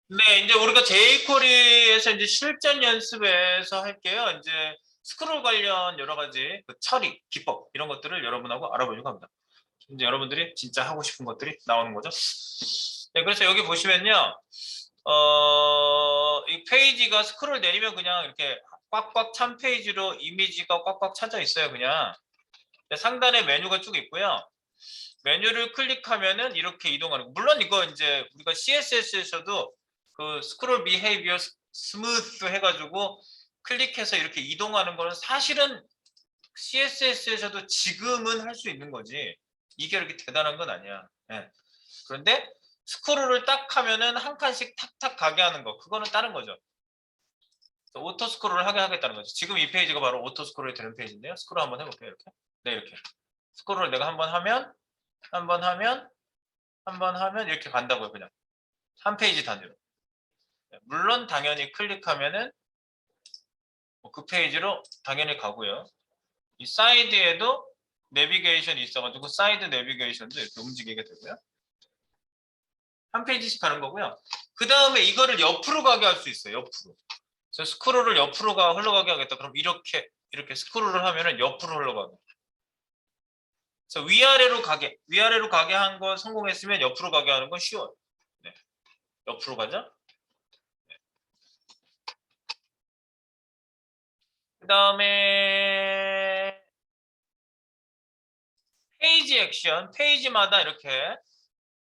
네, 이제 우리가 jQuery에서 이제 실전 연습에서 할게요. 이제 스크롤 관련 여러 가지 그 처리, 기법 이런 것들을 여러분하고 알아보려고 합니다. 이제 여러분들이 진짜 하고 싶은 것들이 나오는 거죠. 네, 그래서 여기 보시면요. 이 페이지가 스크롤 내리면 그냥 이렇게 꽉꽉 찬 페이지로 이미지가 꽉꽉 차져 있어요, 그냥. 상단에 메뉴가 쭉 있고요. 메뉴를 클릭하면은 이렇게 이동하는 거. 물론 이거 이제 우리가 CSS에서도 그 스크롤 비헤이비어 스무스 해가지고 클릭해서 이렇게 이동하는 거는 사실은 CSS에서도 지금은 할 수 있는 거지. 이게 이렇게 대단한 건 아니야. 네. 그런데 스크롤을 딱 하면은 한 칸씩 탁탁 가게 하는 거. 그거는 다른 거죠. 오토 스크롤을 하게 하겠다는 거죠. 지금 이 페이지가 바로 오토 스크롤이 되는 페이지인데요. 스크롤 한번 해볼게요. 이렇게. 네, 이렇게. 스크롤을 내가 한번 하면, 한번 하면, 한번 하면 이렇게 간다고요. 그냥. 한 페이지 단위로. 물론 당연히 클릭하면은 그 페이지로 당연히 가고요. 이 사이드에도 내비게이션이 있어가지고 사이드 내비게이션도 이렇게 움직이게 되고요. 한 페이지씩 가는 거고요. 그 다음에 이거를 옆으로 가게 할 수 있어요. 옆으로. 그래서 스크롤을 옆으로 흘러가게 하겠다. 그럼 이렇게 스크롤을 하면은 옆으로 흘러가게. 그래서 위아래로 가게 한 거 성공했으면 옆으로 가게 하는 건 쉬워요. 네. 옆으로 가자. 그 다음에 페이지 액션, 페이지마다 이렇게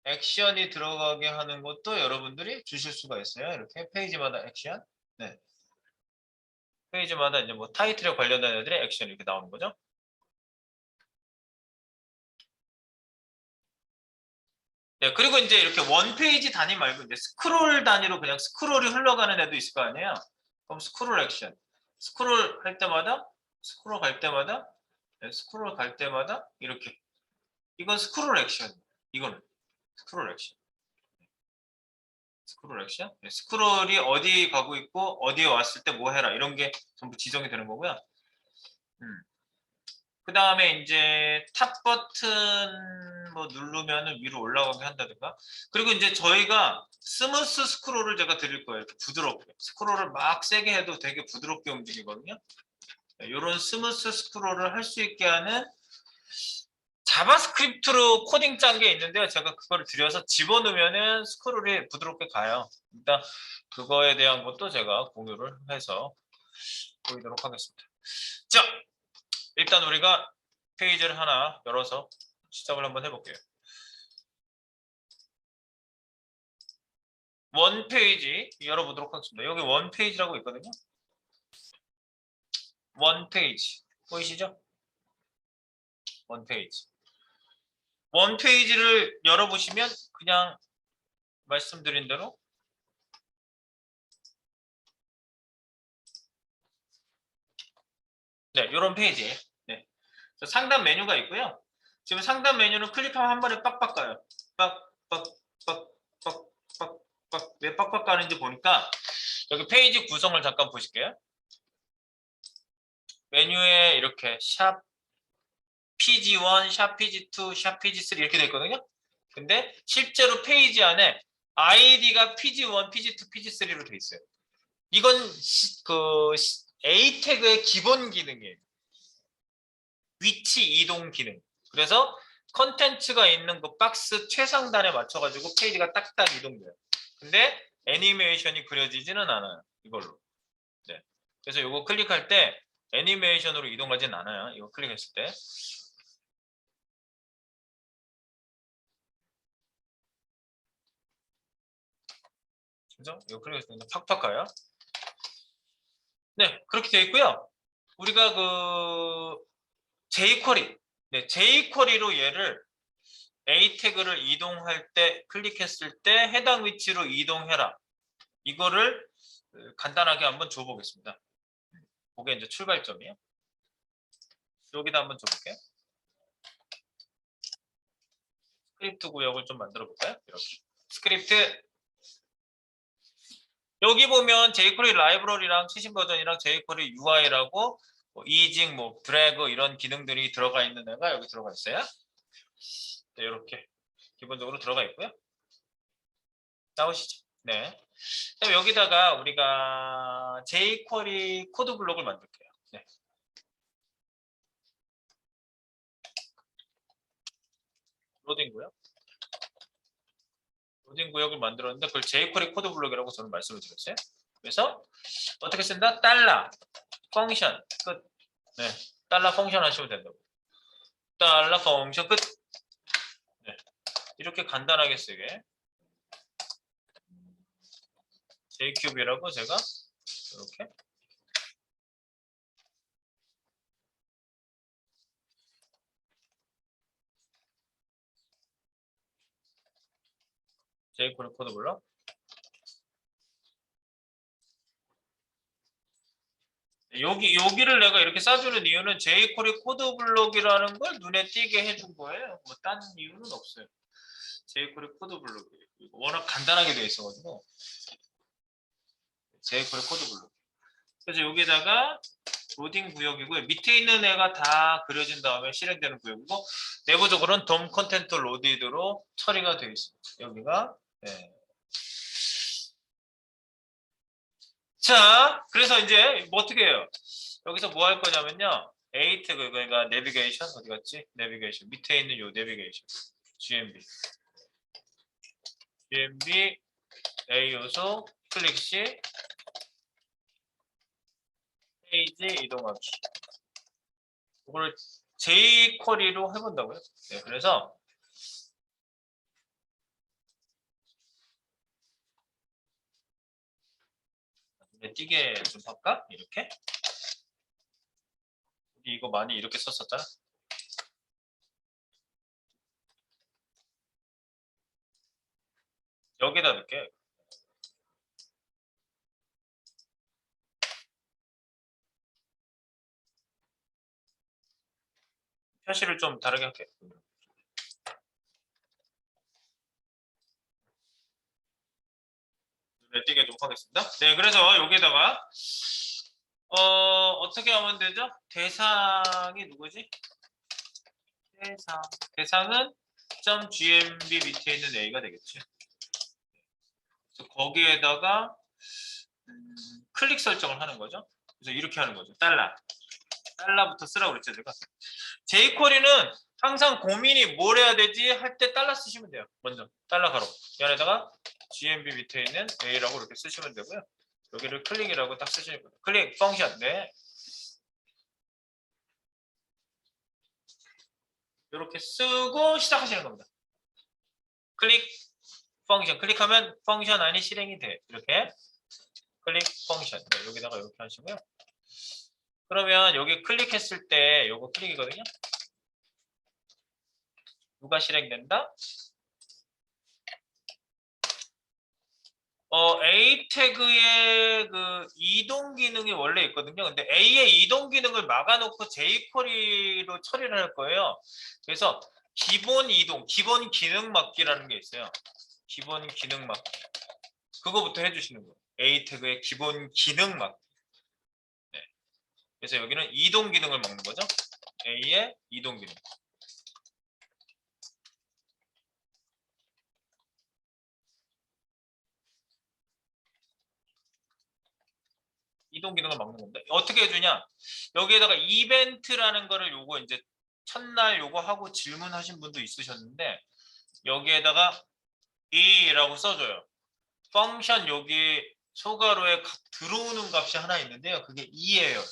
액션이 들어가게 하는 것도 여러분들이 주실 수가 있어요. 이렇게 페이지마다 액션. 네. 페이지마다 이제 뭐 타이틀에 관련된 애들의 액션이 이렇게 나오는 거죠. 네, 그리고 이제 이렇게 원 페이지 단위 말고 이제 스크롤 단위로 그냥 스크롤이 흘러가는 애도 있을 거 아니에요. 그럼 스크롤 액션. 스크롤 할 때마다, 스크롤 갈 때마다, 네, 스크롤 갈 때마다 이렇게. 이건 스크롤 액션. 이거는 스크롤 액션. 스크롤 액션. 네, 스크롤이 어디 가고 있고 어디에 왔을 때 뭐 해라 이런 게 전부 지정이 되는 거고요. 그 다음에 이제 탑 버튼 뭐 누르면 위로 올라가게 한다든가. 그리고 이제 저희가 스무스 스크롤을 제가 드릴 거예요. 이렇게 부드럽게. 스크롤을 막 세게 해도 되게 부드럽게 움직이거든요. 이런 스무스 스크롤을 할 수 있게 하는 자바스크립트로 코딩 짠 게 있는데요. 제가 그거를 들여서 집어넣으면은 스크롤이 부드럽게 가요. 일단 그거에 대한 것도 제가 공유를 해서 보이도록 하겠습니다. 자, 일단 우리가 페이지를 하나 열어서 시작을 한번 해볼게요. 원 페이지 열어보도록 하겠습니다. 여기 원 페이지라고 있거든요. 원 페이지 보이시죠? 원 페이지. 원 페이지를 열어보시면 그냥 말씀드린 대로 네, 이런 페이지예요. 네. 상단 메뉴가 있고요. 지금 상단 메뉴는 클릭하면 한 번에 빡빡 가요. 빡빡빡빡빡빡 왜 빡빡 가는지 보니까 여기 페이지 구성을 잠깐 보실게요. 메뉴에 이렇게 샵 PG1, 샵 PG2, 샵 PG3 이렇게 돼 있거든요. 근데 실제로 페이지 안에 아이디가 PG1, PG2, PG3로 돼 있어요. 이건 그 A 태그의 기본 기능이에요. 위치 이동 기능. 그래서 컨텐츠가 있는 그 박스 최상단에 맞춰가지고 페이지가 딱딱 이동돼요. 근데 애니메이션이 그려지지는 않아요. 이걸로. 네. 그래서 이거 클릭할 때 애니메이션으로 이동하진 않아요. 이거 클릭했을 때. 그죠? 이거 클릭했을 때 팍팍 가요. 네, 그렇게 되어 있고요. 우리가 그 jQuery, 네, jQuery로 얘를 A 태그를 이동할 때 클릭했을 때 해당 위치로 이동해라. 이거를 간단하게 한번 줘보겠습니다. 그게 이제 출발점이에요. 여기다 한번 줘볼게요. 스크립트 구역을 좀 만들어 볼까요? 이렇게. 스크립트. 여기 보면 jQuery 라이브러리랑 최신 버전이랑 jQuery UI라고 뭐 이징, 뭐 드래그 이런 기능들이 들어가 있는 애가 여기 들어가 있어요. 네, 이렇게 기본적으로 들어가 있고요. 나오시죠? 네. 그럼 여기다가 우리가 jQuery 코드 블록을 만들게요. 네. 로딩 구역. 로딩 구역을 만들었는데 그걸 jQuery 코드 블록이라고 저는 말씀을 드렸어요. 그래서 어떻게 쓴다? 달러 펑션 끝. 네. 달러 펑션 하시면 된다고. 달러 펑션 끝. 네. 이렇게 간단하게 쓰게. jQuery라고 제가 이렇게 jQuery 코드 블록. 여기를 내가 이렇게 써주는 이유는 jQuery 코드 블록이라는 걸 눈에 띄게 해준 거예요. 뭐 딴 이유는 없어요. jQuery 코드 블록이 워낙 간단하게 되어 있어가지고 jQuery 코드 블록. 그래서 여기다가 로딩 구역이고요. 밑에 있는 애가 다 그려진 다음에 실행되는 구역이고 내부적으로는 DOM 컨텐트 로디드로 처리가 되어 있습니다. 여기가 네. 자, 그래서 이제 뭐 어떻게 해요? 여기서 뭐 할 거냐면요. A 태그 그러니까 내비게이션 어디 갔지? 내비게이션 밑에 있는 요 내비게이션 GMB A 요소 클릭 시 페이지 이동하기. 이걸 jQuery로 해본다고요. 네, 그래서 띄게 좀 할까? 이렇게. 우리 이거 많이 이렇게 썼었잖아. 여기다 넣을게. 표시를 좀 다르게 할게. 눈에 띄게 좀 하겠습니다. 네, 그래서 여기다가 어떻게 하면 되죠? 대상이 누구지? 대상은 .gmb 밑에 있는 A가 되겠지. 그래서 거기에다가 클릭 설정을 하는 거죠. 그래서 이렇게 하는 거죠. 달러부터 쓰라고 그랬죠, 제가. jQuery는 항상 고민이 뭘 해야 되지 할 때 달러 쓰시면 돼요. 먼저 달러 가로 이 안에다가 gmb 밑에 있는 A라고 이렇게 쓰시면 되고요. 여기를 클릭이라고 딱 쓰시면 돼요. 클릭 펑션 네. 이렇게 쓰고 시작하시는 겁니다. 클릭 펑션 클릭하면 펑션 안이 실행이 돼. 이렇게 클릭 펑션 네, 여기다가 이렇게 하시고요. 그러면 여기 클릭했을 때 요거 클릭이거든요. 누가 실행된다? A 태그의 그 이동 기능이 원래 있거든요. 근데 A의 이동 기능을 막아놓고 jQuery로 처리를 할 거예요. 그래서 기본 이동, 기본 기능 막기라는 게 있어요. 기본 기능 막기. 그거부터 해주시는 거예요. A 태그의 기본 기능 막기. 네. 그래서 여기는 이동 기능을 막는 거죠. A의 이동 기능. 이동 기능을 막는 건데 어떻게 해주냐? 여기에다가 이벤트라는 거를 요거 이제 첫날 요거 하고 질문하신 분도 있으셨는데 여기에다가 이라고 써줘요. 펑션 여기 소괄호에 들어오는 값이 하나 있는데요. 그게 2예요.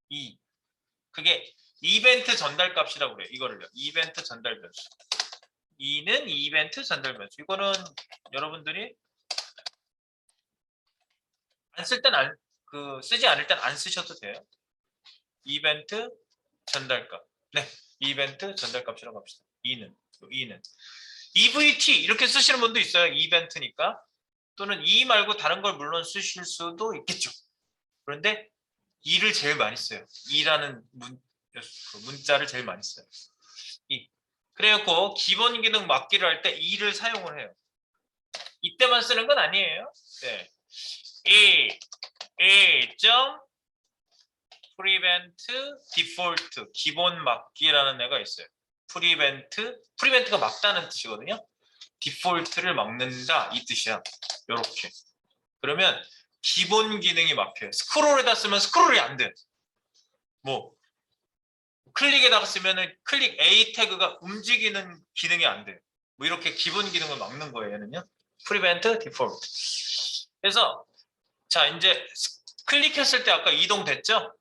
2. 그게 이벤트 전달 값이라고 그래요. 이거를요. 이벤트 전달 변수. 2는 이벤트 전달 변수. 이거는 여러분들이 안 쓸 땐 쓰지 않을 땐 안 쓰셔도 돼요. 이벤트 전달값. 네, 이벤트 전달값이라고 합시다. 2는 EVT 이렇게 쓰시는 분도 있어요. 이벤트니까. 또는 E 말고 다른 걸 물론 쓰실 수도 있겠죠. 그런데 E를 제일 많이 써요. E라는 문자를 제일 많이 써요. E. 그래갖고 기본 기능 막기를 할 때 E를 사용을 해요. 이때만 쓰는 건 아니에요. 네. prevent default 기본 막기라는 애가 있어요. prevent가 막다는 뜻이거든요. 디폴트를 막는다 이 뜻이야. 이렇게. 그러면 기본 기능이 막혀요. 스크롤에다 쓰면 스크롤이 안 돼. 뭐 클릭에다가 쓰면은 클릭 A 태그가 움직이는 기능이 안 돼. 뭐 이렇게 기본 기능을 막는 거예요. 얘는요. prevent default. 그래서 자 이제 클릭했을 때 아까 이동됐죠?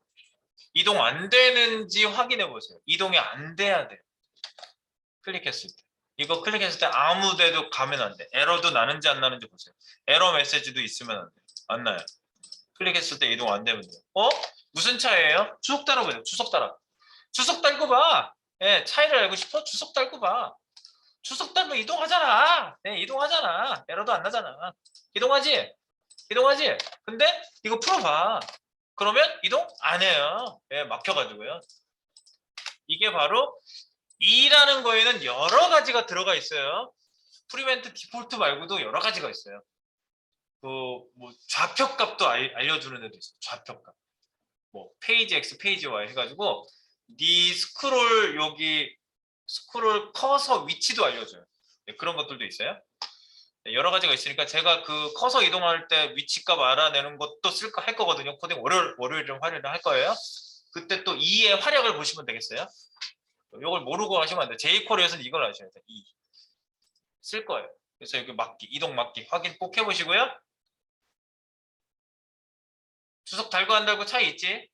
이동 안 되는지 확인해 보세요. 이동이 안 돼야 돼. 클릭했을 때. 이거 클릭했을 때 아무 데도 가면 안 돼. 에러도 나는지 안 나는지 보세요. 에러 메시지도 있으면 안 돼. 안 나요. 클릭했을 때 이동 안 되면 돼요. 무슨 차예요? 추석 달아 보세요. 추석 달아. 추석 달고 봐. 예, 차이를 알고 싶어? 추석 달고 봐. 추석 달면 이동하잖아. 네, 이동하잖아. 에러도 안 나잖아. 이동하지? 이동하지? 근데 이거 풀어봐. 그러면 이동 안 해요. 예, 막혀가지고요. 이게 바로 E라는 거에는 여러 가지가 들어가 있어요. 프리벤트 디폴트 말고도 여러 가지가 있어요. 뭐 좌표값도 알려주는 애도 있어요. 좌표값. 뭐 페이지 X, 페이지 Y 해가지고 네 스크롤 여기 스크롤 커서 위치도 알려줘요. 네, 그런 것들도 있어요. 네, 여러 가지가 있으니까 제가 그 커서 이동할 때 위치값 알아내는 것도 할 거거든요. 코딩 월요일이랑 화요일에 할 거예요. 그때 또 E의 활약을 보시면 되겠어요. 이걸 모르고 하시면 안 돼요. jQuery에서는 이걸 아셔야 돼요. E. 쓸 거예요. 그래서 여기 막기, 이동 막기 확인 꼭 해보시고요. 주석 달고 안 달고 차이 있지?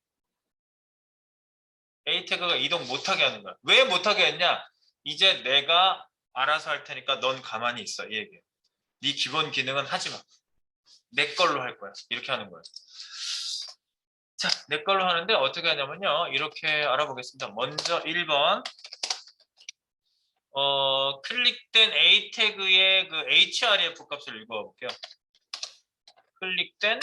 A 태그가 이동 못하게 하는 거야. 왜 못하게 했냐? 이제 내가 알아서 할 테니까 넌 가만히 있어. 이 얘기예요. 네 기본 기능은 하지 마. 내 걸로 할 거야. 이렇게 하는 거예요. 자, 내 걸로 하는데 어떻게 하냐면요. 이렇게 알아보겠습니다. 먼저 1번. 클릭된 A 태그의 그 href 값을 읽어볼게요. 클릭된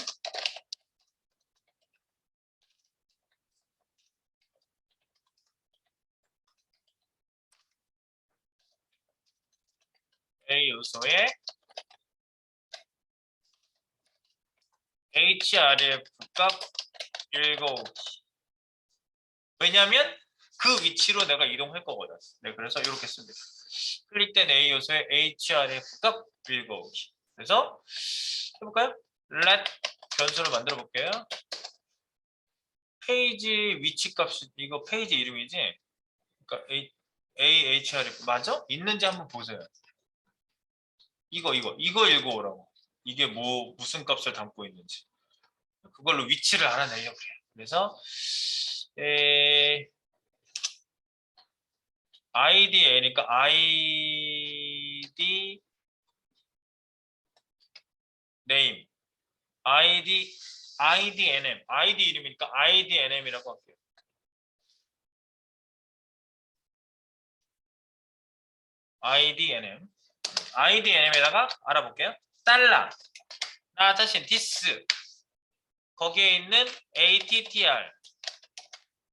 A 요소의 href 값 읽어오기. 왜냐하면 그 위치로 내가 이동할 거거든. 네, 그래서 이렇게 씁니다. 클릭된 A 요소의 href 값 읽어오기. 그래서 해볼까요? let 변수를 만들어 볼게요. 페이지 위치 값이 이거 페이지 이름이지? 그러니까 ahref 맞아? 있는지 한번 보세요. 이거 읽어오라고. 이게 무슨 값을 담고 있는지. 그걸로 위치를 알아내려고 그래요. 그래서 id니까 id name idnm id 이름이니까 idnm이라고 할게요. idnm에다가 알아볼게요. 달러 나 자신 this 거기에 있는 attr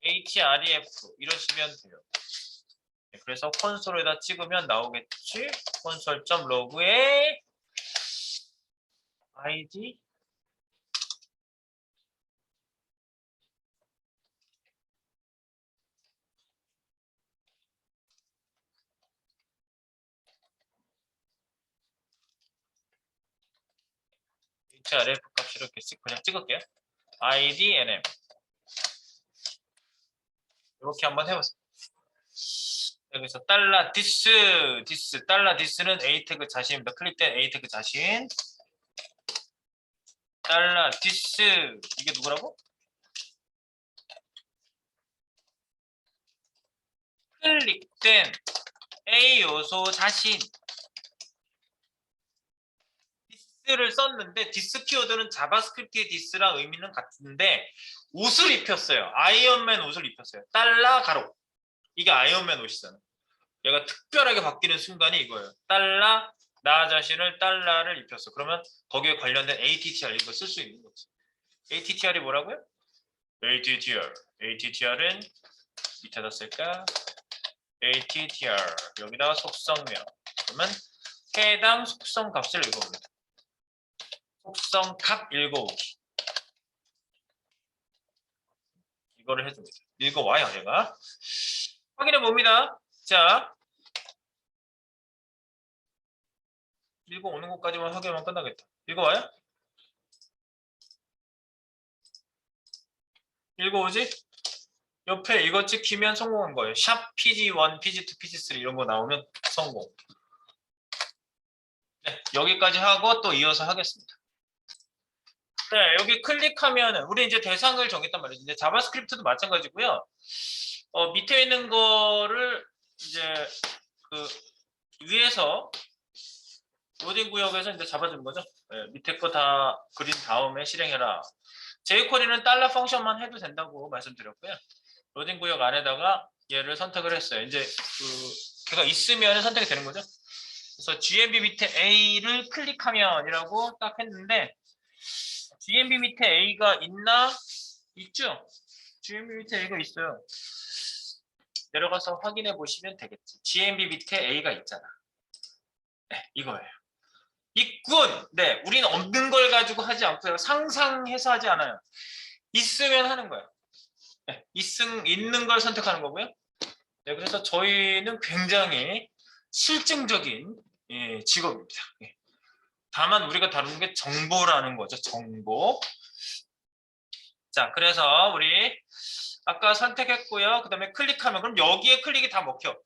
href 이러시면 돼요. 네, 그래서 콘솔에다 찍으면 나오겠지. 콘솔.log에 id href 값 이렇게 그냥 찍을게요. idnm 이렇게 한번 해보세요. 여기서 달러 this 달러 this는 a 태그 자신입니다. 클릭된 a 태그 자신 달러 this 이게 누구라고? 클릭된 a 요소 자신 this를 썼는데 this 키워드는 자바스크립트의 this랑 의미는 같은데 옷을 입혔어요. 아이언맨 옷을 입혔어요. 달러 가로 이게 아이언맨 옷이잖아. 얘가 특별하게 바뀌는 순간이 이거예요. 달러 나 자신을 달러를 입혔어. 그러면 거기에 관련된 attr 이거 쓸 수 있는 거지. attr이 뭐라고요? attr은 밑에다 쓸까? attr 여기다가 속성명 그러면 해당 속성 값을 읽어봅니다. 속성 값 읽어오기 이거를 해줍니다. 읽어와요 얘가. 확인해 봅니다. 자 읽어오는 것까지만 확인하면 끝나겠다. 읽어와요? 읽어오지? 옆에 이거 찍히면 성공한 거예요. 샵 PG1, PG2, PG3 이런 거 나오면 성공. 네, 여기까지 하고 또 이어서 하겠습니다. 네, 여기 클릭하면은 우리 이제 대상을 정했단 말이죠. 이제 자바스크립트도 마찬가지고요. 밑에 있는 거를 이제 그 위에서 로딩 구역에서 이제 잡아준 거죠. 네, 밑에 거 다 그린 다음에 실행해라. jQuery는 달러 펑션만 해도 된다고 말씀드렸고요. 로딩 구역 안에다가 얘를 선택을 했어요. 이제 걔가 있으면 선택이 되는 거죠. 그래서 GMB 밑에 A를 클릭하면이라고 딱 했는데 GMB 밑에 A가 있나? 있죠? GMB 밑에 A가 있어요. 내려가서 확인해 보시면 되겠지. GMB 밑에 A가 있잖아. 네, 이거예요. 있군! 네, 우리는 없는 걸 가지고 하지 않고요. 상상해서 하지 않아요. 있으면 하는 거예요. 네, 있는 걸 선택하는 거고요. 네, 그래서 저희는 굉장히 실증적인 직업입니다. 예. 다만 우리가 다루는 게 정보라는 거죠. 정보. 자, 그래서 우리 아까 선택했고요. 그 다음에 클릭하면 그럼 여기에 클릭이 다 먹혀.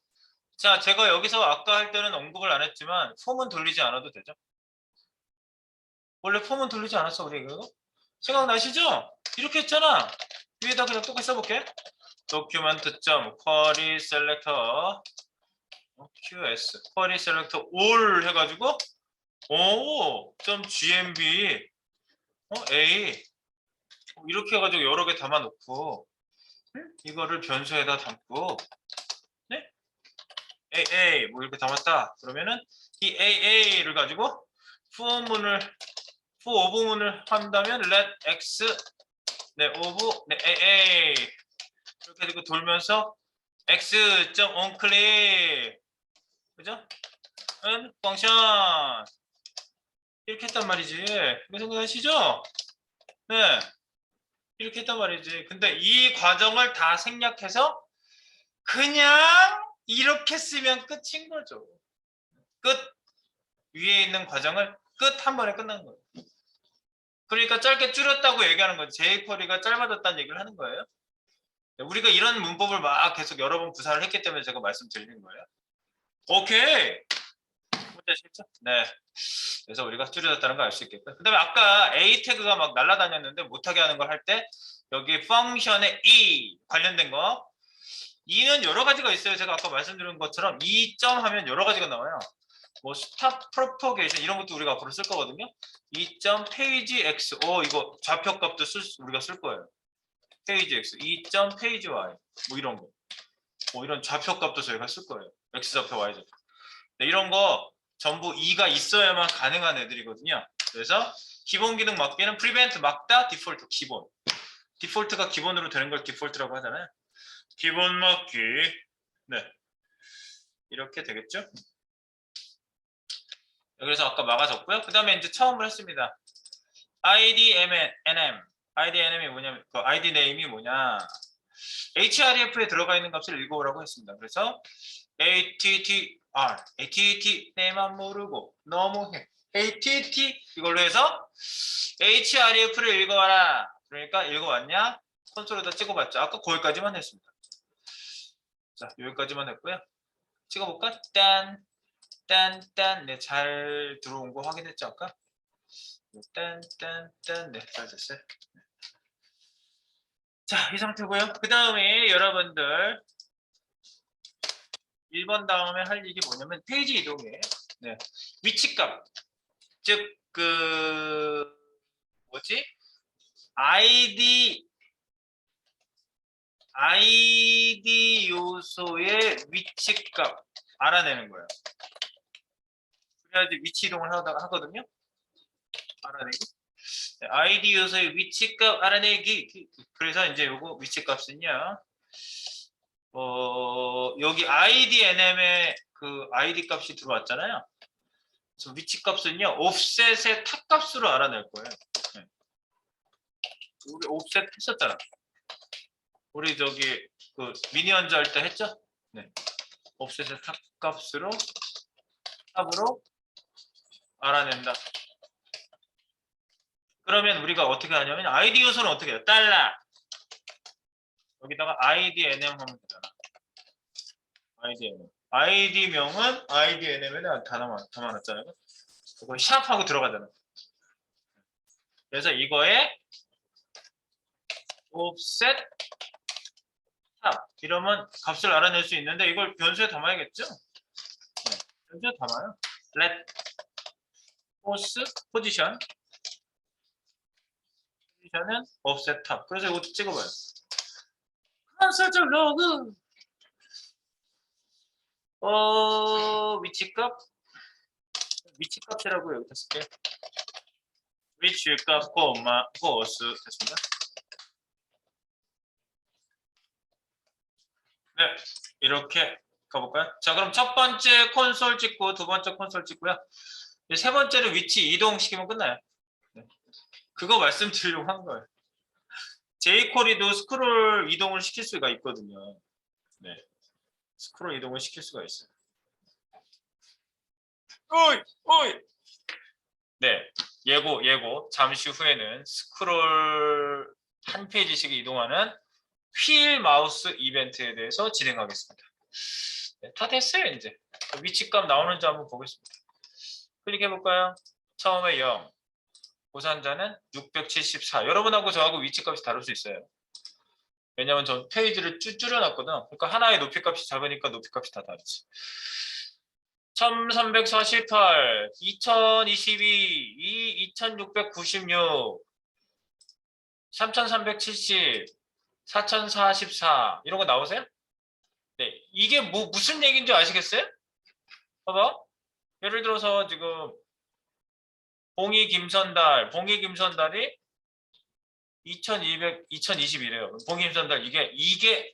자, 제가 여기서 아까 할 때는 언급을 안 했지만 폼은 돌리지 않아도 되죠. 원래 폼은 돌리지 않았어 우리 이거. 생각나시죠? 이렇게 했잖아. 위에다 그냥 똑같이 써볼게. document.query selector qs query selector all 해가지고 .gmb a 이렇게 해가지고 여러 개 담아놓고 이거를 변수에다 담고 네? AA 뭐 이렇게 담았다. 그러면은 이 AA를 가지고 for 오브문을 한다면 let x 네 오브 네 AA 이렇게 되고 돌면서 x.onClick 그죠? 은 펑션 이렇게 했단 말이지. 이거 생각하시죠? 네. 이렇게 했단 말이지. 근데 이 과정을 다 생략해서 그냥 이렇게 쓰면 끝인 거죠. 끝. 위에 있는 과정을 끝 한 번에 끝난 거예요. 그러니까 짧게 줄였다고 얘기하는 거지. jQuery가 짧아졌다는 얘기를 하는 거예요. 우리가 이런 문법을 막 계속 여러 번 구사를 했기 때문에 제가 말씀드리는 거예요. 오케이. 문제시죠? 네. 그래서 우리가 줄여졌다는 걸 알 수 있겠고. 그 다음에 아까 A 태그가 막 날아다녔는데 못하게 하는 걸 할 때 여기 펑션에 E 관련된 거 E는 여러 가지가 있어요. 제가 아까 말씀드린 것처럼 E 점 하면 여러 가지가 나와요. 뭐 스탑 프로퍼게이션 이런 것도 우리가 앞으로 쓸 거거든요. E 점 페이지 X 이거 좌표값도 우리가 쓸 거예요. 페이지 X, E 점 페이지 Y 뭐 이런 거. 뭐 이런 좌표값도 저희가 쓸 거예요. X 좌표, Y 좌표. 네, 이런 거 전부 E가 있어야만 가능한 애들이거든요. 그래서 기본 기능 막기는 prevent 막다, 디폴트 기본. 디폴트가 기본으로 되는 걸 디폴트라고 하잖아요. 기본 막기. 네. 이렇게 되겠죠? 그래서 아까 막아줬고요. 그 다음에 이제 처음을 했습니다. IDNM. IDNM이 뭐냐면, 그 ID 네임이 뭐냐. href에 들어가 있는 값을 읽어오라고 했습니다. 그래서 ATT 네만 모르고 너무해. ATT 이걸로 해서 href를 읽어와라. 그러니까 읽어왔냐? 콘솔에다 찍어봤죠. 아까 거기까지만 했습니다. 자, 여기까지만 했고요. 찍어볼까? 딴. 네, 잘 들어온 거 확인했죠, 아까? 네, 잘 됐어요. 자, 이 상태고요. 그 다음에 여러분들 1번 다음에 할 일이 뭐냐면 페이지 이동이에요. 네. 위치값. 즉, 뭐지? ID 요소의 위치값 알아내는 거예요. 그래야지 위치 이동을 하거든요. 알아내기. 네, ID 요소의 위치값 알아내기. 그래서 이제 요거 위치값은요. 여기 IDNM에 그 ID 값이 들어왔잖아요. 그래서 위치 값은요. 옵셋의 탑값으로 알아낼 거예요. 네. 우리 옵셋 했었잖아. 우리 저기 그 미니언즈 할 때 했죠? 네. 옵셋의 탑값으로 탑으로 알아낸다. 그러면 우리가 어떻게 하냐면 id 요소는 어떻게 해요? 달러 여기다가 idnm 하면 되잖아. idnm. id명은 idnm에 다 담아놨잖아요. 그거 샵하고 들어가잖아. 그래서 이거에 offset 탑 이러면 값을 알아낼 수 있는데 이걸 변수에 담아야겠죠? 네, 변수에 담아요. let force position은 offset 탑. 그래서 이것도 찍어봐요. 컨설트 로그 위치값이라고 여기다 쓸게요. 위치값 콤마 force 됐습니다. 네, 이렇게 가볼까요? 자, 그럼 첫 번째 콘솔 찍고 두 번째 콘솔 찍고요. 세 번째는 위치 이동시키면 끝나요. 네. 그거 말씀드리려고 한 거예요. jQuery도 스크롤 이동을 시킬 수가 있거든요. 네, 스크롤 이동을 시킬 수가 있어요. 오이. 네, 예고. 잠시 후에는 스크롤 한 페이지씩 이동하는 휠 마우스 이벤트에 대해서 진행하겠습니다. 네, 다 됐어요, 이제. 위치값 나오는지 한번 보겠습니다. 클릭해 볼까요? 처음에 0. 고산자는 674. 여러분하고 저하고 위치값이 다를 수 있어요. 왜냐면 전 페이지를 줄여놨거든. 그러니까 하나의 높이값이 작으니까 높이값이 다 다르지. 1348, 2022, 2696, 3370, 4044 이런 거 나오세요? 네, 이게 무슨 얘기인지 아시겠어요? 봐봐. 예를 들어서 지금 봉이 김선달이 2221이에요. 봉이 김선달 이게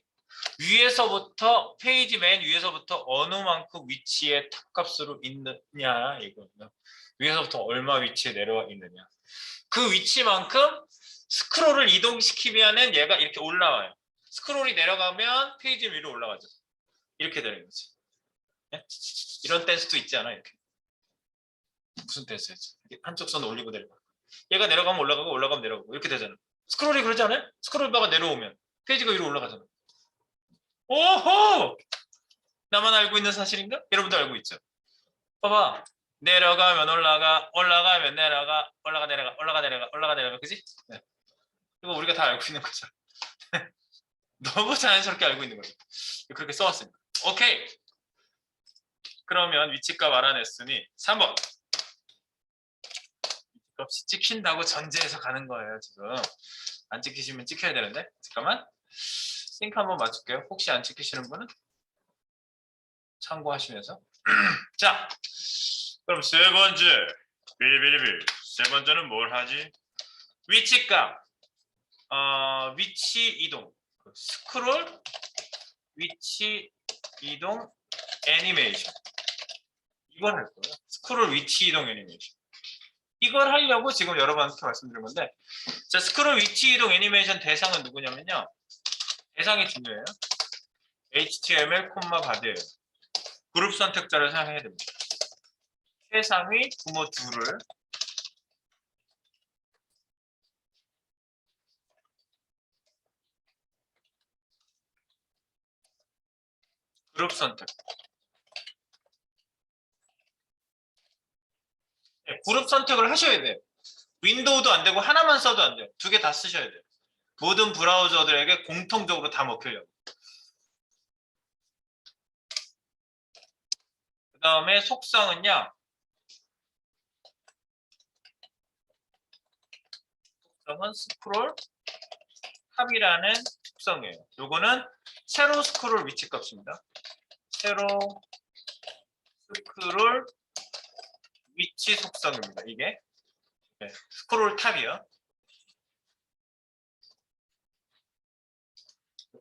위에서부터 페이지 맨 위에서부터 어느 만큼 위치에 탑값으로 있느냐 이거예요. 위에서부터 얼마 위치에 내려와 있느냐. 그 위치만큼 스크롤을 이동시키면은 얘가 이렇게 올라와요. 스크롤이 내려가면 페이지 위로 올라가죠. 이렇게 되는 거지. 네? 이런 댄스도 있지 않아 이렇게. 무슨 댄스였지? 한쪽 손 올리고 내려가. 얘가 내려가면 올라가고 올라가면 내려가고 이렇게 되잖아. 스크롤이 그러지 않아요? 스크롤바가 내려오면 페이지가 위로 올라가잖아. 오호! 나만 알고 있는 사실인가? 여러분도 알고 있죠? 봐봐. 내려가면 올라가면 내려가, 올라가 내려가, 그지? 네. 이거 우리가 다 알고 있는 거죠. 너무 자연스럽게 알고 있는 거죠. 그렇게 써왔습니다. 오케이. 그러면 위치값 알아냈으니 3번. 위치값이 찍힌다고 전제해서 가는 거예요, 지금. 안 찍히시면 찍혀야 되는데. 잠깐만. 싱크 한번 맞출게요. 혹시 안 찍히시는 분은 참고하시면서. 자, 그럼 세 번째. 비리비리비. 세 번째는 뭘 하지? 위치값. 위치 이동. 스크롤 위치 이동 애니메이션. 이걸 할 거예요. 스크롤 위치 이동 애니메이션. 이걸 하려고 지금 여러분한테 말씀드린 건데, 자, 스크롤 위치 이동 애니메이션 대상은 누구냐면요. 대상이 중요해요. HTML, 바디예요. 그룹 선택자를 사용해야 됩니다. 최상위 부모 둘을 그룹 선택. 네, 그룹 선택을 하셔야 돼요. 윈도우도 안 되고 하나만 써도 안 돼요. 두 개 다 쓰셔야 돼요. 모든 브라우저들에게 공통적으로 다 먹히려고. 그 다음에 속성은요. 속성은 스크롤 탑이라는 속성이에요. 요거는 세로 스크롤 위치 값입니다. 세로 스크롤 위치 속성입니다. 이게 네, 스크롤 탑이요.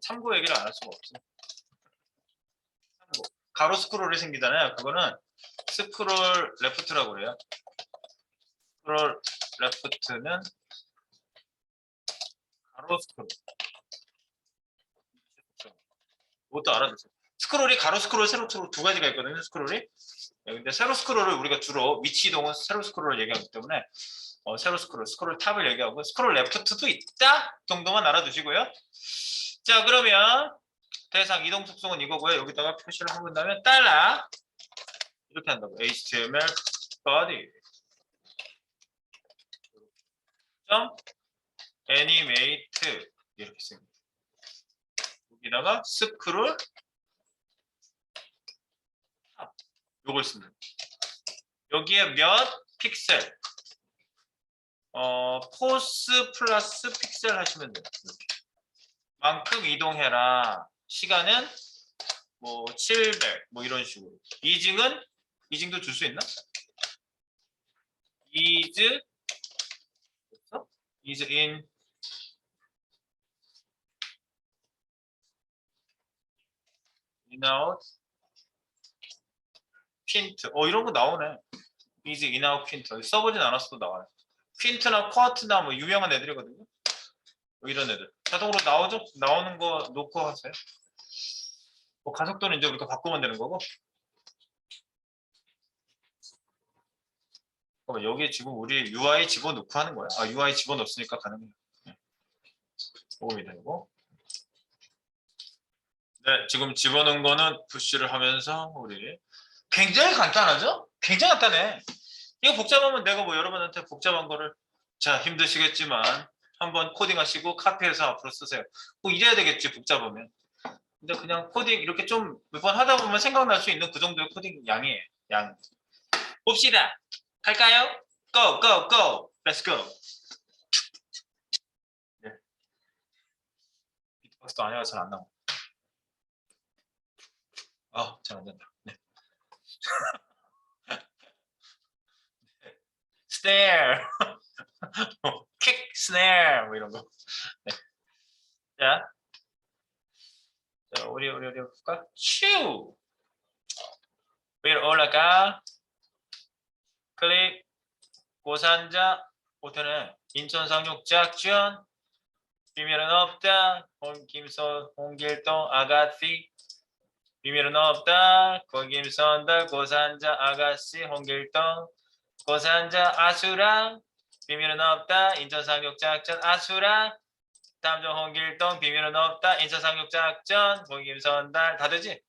참고 얘기를 안 할 수가 없어요. 참고. 가로 스크롤이 생기잖아요. 그거는 스크롤 레프트라고 그래요. 스크롤 레프트는 가로 스크롤. 그것도 알아두세요. 스크롤이 가로 스크롤, 세로 스크롤 두 가지가 있거든요. 스크롤이 근데 세로 스크롤을 우리가 주로 위치 이동은 세로 스크롤을 얘기하기 때문에 세로 스크롤 탑을 얘기하고 스크롤 레프트도 있다 정도만 알아두시고요. 자, 그러면 대상 이동 속성은 이거고요. 여기다가 표시를 하고 나면 달러 이렇게 한다고. HTML body 점 animate 이렇게 씁니다. 여기다가 스크롤 탑 요걸 씁니다. 여기에 몇 픽셀 포스 플러스 픽셀 하시면 돼요. 이렇게. 만큼 이동해라. 시간은 뭐 700 뭐 이런 식으로. 이징도 줄 수 있나? is in out print 이런 거 나오네. is in out print 써보진 않았어도 나와요. 퀸트나 쿼트나 뭐 유명한 애들이거든요. 뭐 이런 애들 자동으로 나오죠? 나오는 거 놓고 하세요. 뭐 가속도는 이제 우리가 바꾸면 되는 거고. 여기에 지금 우리 UI 집어넣고 하는 거야. UI 집어넣었으니까 가능해요. 요겁니다. 이거. 네, 지금 집어넣은 거는 푸시를 하면서 우리 굉장히 간단하죠? 굉장히 간단해. 이거 복잡하면 내가 뭐 여러분한테 복잡한 거를 자 힘드시겠지만 한번 코딩하시고 카피해서 앞으로 쓰세요. 뭐 이래야 되겠지 복잡하면. 근데 그냥 코딩 이렇게 좀 몇 번 하다 보면 생각날 수 있는 그 정도의 코딩 양이에요. 양. 봅시다. 갈까요? Go, go, go. Let's go. 네. 비트박스도 안 해가 잘 안 나와. 잘 안 된다. 네. Snare, kick, snare 뭐 이런 거. 네. 자, 우리 볼까? 츄. 위로 올라가. 클릭. 고산자. 오태는 인천상륙작전. 비밀은 없다. 김선, 홍길동, 아가씨. 비밀은 없다. 김선달, 고산자, 아가씨, 홍길동. 고산자, 아수랑. 비밀은 없다. 인천상륙작전, 아수랑. 탐정 홍길동, 비밀은 없다. 인천상륙작전, 김선달. 다 되지?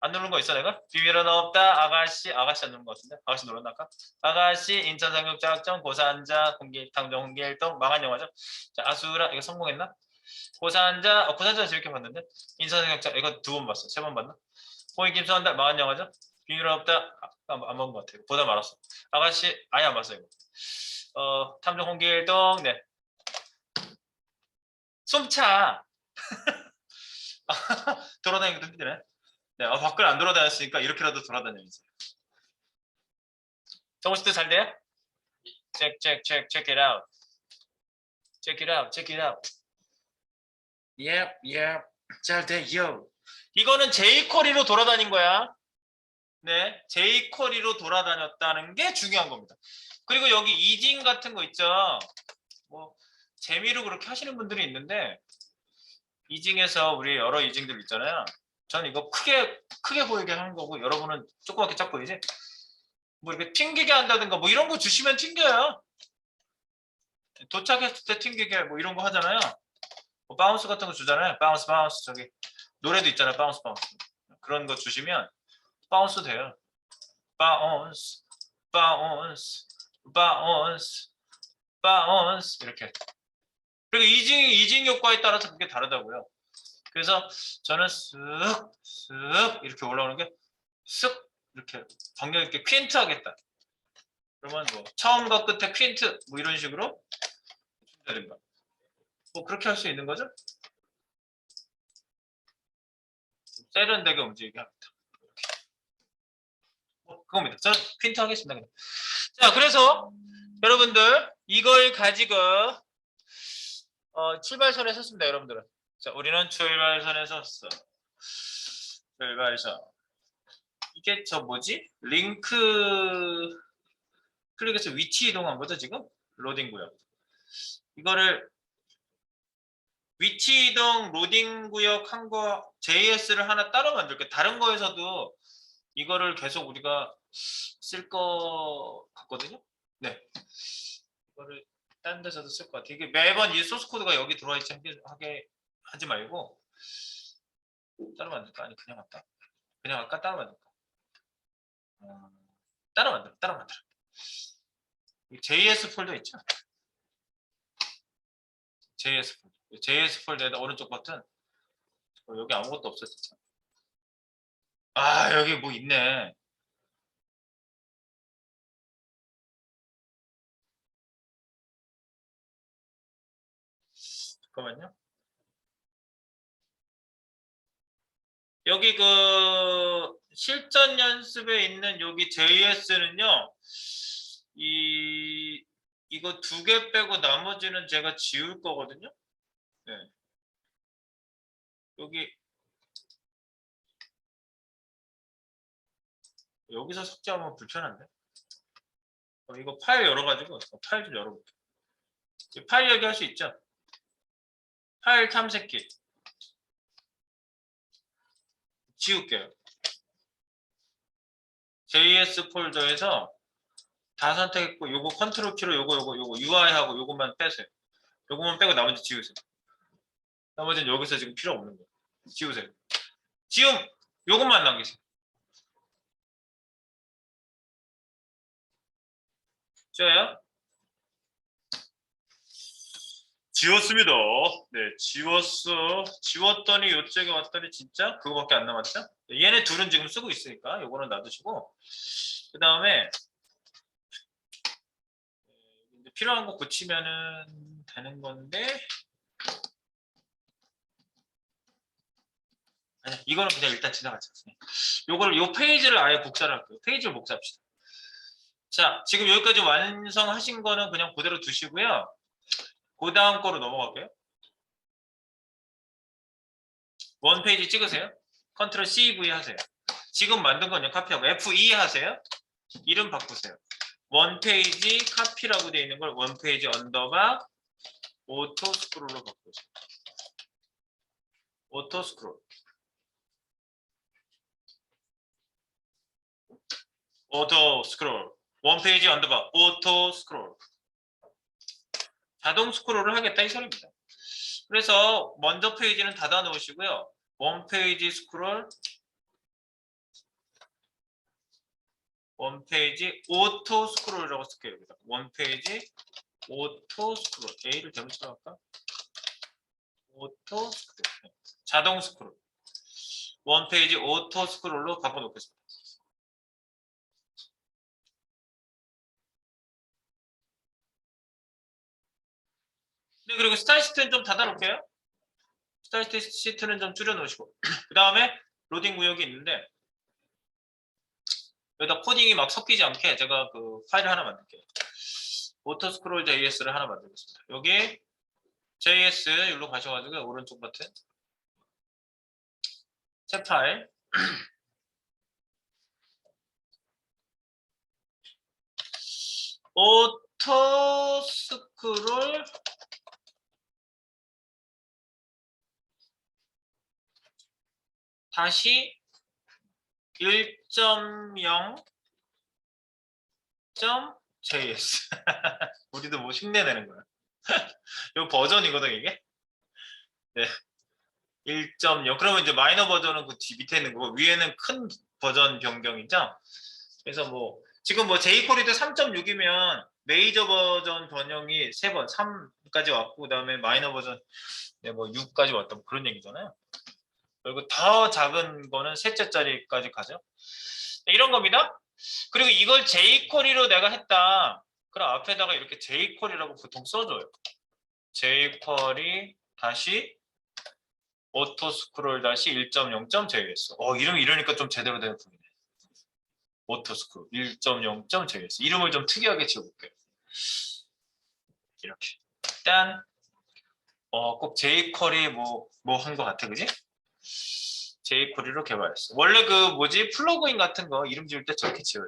안 누른 거 있어 내가? 비밀은 없다. 아가씨 안 누른 거 같은데? 아가씨 눌렀나 아까? 아가씨 인천상륙작전 고산자 탐정 홍길동 망한 영화죠? 자 아수라 이거 성공했나? 고산자 고산자 재밌게 봤는데 인천상륙작 이거 2번 봤어. 3번 봤나? 호이 김선달 망한 영화죠? 비밀은 없다. 안 본 것 같아. 보다 말았어. 아가씨 아예 안 봤어 이거. 탐정 홍길동 네. 숨차 돌아다니기도 힘드네. 네, 밖을 안 돌아다녔으니까 이렇게라도 돌아다녀야지. 정우 씨도 잘 돼요? check it out. check it out. yep, 잘 돼요. 이거는 jQuery로 돌아다닌 거야. 네, jQuery로 돌아다녔다는 게 중요한 겁니다. 그리고 여기 이징 같은 거 있죠. 뭐 재미로 그렇게 하시는 분들이 있는데 이징에서 우리 여러 이징들 있잖아요. 저는 이거 크게 보이게 하는 거고 여러분은 조그맣게 작 보이지? 뭐 이렇게 튕기게 한다든가 뭐 이런 거 주시면 튕겨요. 도착했을 때 튕기게 뭐 이런 거 하잖아요. 뭐 바운스 같은 거 주잖아요. 바운스 저기 노래도 있잖아요. 바운스 그런 거 주시면 바운스 돼요. 바운스 이렇게. 그리고 이징 효과에 따라서 그게 다르다고요. 그래서 저는 쓱 이렇게 올라오는 게 쓱 이렇게 정력 있게 퀸트 하겠다. 그러면 뭐 처음과 끝에 퀸트 뭐 이런 식으로 된다. 뭐 그렇게 할 수 있는 거죠? 세련되게 움직이게 합니다. 그겁니다. 저는 퀸트 하겠습니다. 그냥. 자, 그래서 여러분들 이걸 가지고 출발선에 섰습니다. 여러분들은. 자, 우리는 출발선에 섰어. 출발선. 이게 저 뭐지? 링크 클릭해서 위치 이동한 거죠 지금? 로딩 구역. 이거를 위치 이동 로딩 구역 한 거 JS를 하나 따로 만들게. 다른 거에서도 이거를 계속 우리가 쓸 거 같거든요. 네. 이거를 딴 데서도 쓸 것 같아요. 이게 매번 이 소스 코드가 여기 들어와 있지 하게 하지 말고 따로 만들까? 아니 그냥 할까? 그냥 할까? 따로 만들까? 따로 만들어. JS 폴더 있죠? JS 폴더에다 오른쪽 버튼. 여기 아무것도 없었죠. 아 여기 뭐 있네. 잠깐만요. 여기 그 실전 연습에 있는 여기 JS는요. 이거 두 개 빼고 나머지는 제가 지울 거거든요. 네. 여기서 삭제하면 불편한데. 이거 파일 열어가지고 파일 좀 열어볼게요. 파일 열기 할 수 있죠? 파일 탐색기 지울게요. JS 폴더에서 다 선택했고 요거 컨트롤 키로 요거 UI하고 요것만 빼세요. 요것만 빼고 나머지 지우세요. 나머지는 여기서 지금 필요 없는 거예요. 지우세요. 지움 요것만 남기세요. 지워요? 지웠습니다. 네, 지웠더니 요쪽에 왔더니 진짜 그거밖에 안 남았죠? 얘네 둘은 지금 쓰고 있으니까 요거는 놔두시고 그 다음에 필요한 거 고치면은 되는 건데 아니 이거는 그냥 일단 지나가자. 요 페이지를 아예 복사를 할게요. 페이지를 복사합시다. 자, 지금 여기까지 완성하신 거는 그냥 그대로 두시고요. 그 다음 거로 넘어갈게요. 원 페이지 찍으세요. 컨트롤 CV 하세요. 지금 만든 건요. 카피하고 F2 하세요. 이름 바꾸세요. 원 페이지 카피라고 되어 있는 걸 원 페이지 언더바 오토 스크롤로 바꾸세요. 오토 스크롤. 오토 스크롤. 원 페이지 언더바 오토 스크롤. 자동 스크롤을 하겠다 이 소리입니다. 그래서 먼저 페이지는 닫아 놓으시고요. 원 페이지 스크롤 원 페이지 오토 스크롤이라고 쓸게요. 여기다. 원 페이지 오토 스크롤. A를 잘못 써갈까? 오토 스크롤. 자동 스크롤. 원 페이지 오토 스크롤로 바꿔 놓겠습니다. 네, 그리고 스타일 시트는 좀 닫아 놓을게요. 스타일 시트는 좀 줄여 놓으시고. 그 다음에 로딩 구역이 있는데 여기다 코딩이 막 섞이지 않게 제가 그 파일을 하나 만들게요. 오토 스크롤 JS를 하나 만들겠습니다. 여기 JS 여기로 가셔가지고 오른쪽 버튼 새 파일 오토 스크롤 다시 1.0.js 우리도 뭐 흉내내는 거야. 이 버전이거든 이게. 네. 1.0 그러면 이제 마이너 버전은 그 뒤 밑에 있는 거고 위에는 큰 버전 변경이죠. 그래서 뭐 지금 뭐 jQuery도 3.6이면 메이저 버전 변형이 3번 3까지 왔고 그다음에 마이너 버전 네, 뭐 6까지 왔다 뭐 그런 얘기잖아요. 그리고 더 작은 거는 셋째 자리까지 가죠. 네, 이런 겁니다. 그리고 이걸 jQuery로 내가 했다. 그럼 앞에다가 이렇게 jQuery라고 보통 써줘요. jQuery 다시 오토 스크롤 다시 1.0.js. 이름이 이러니까 좀 제대로 된 분이네. 오토 스크롤 1.0.js. 이름을 좀 특이하게 지어볼게요. 이렇게. 일단 꼭 jQuery 뭐 한 거 같아, 그지? jQuery로 개발했어. 원래 그 뭐지 플러그인 같은 거 이름 지을 때 저렇게 지어요.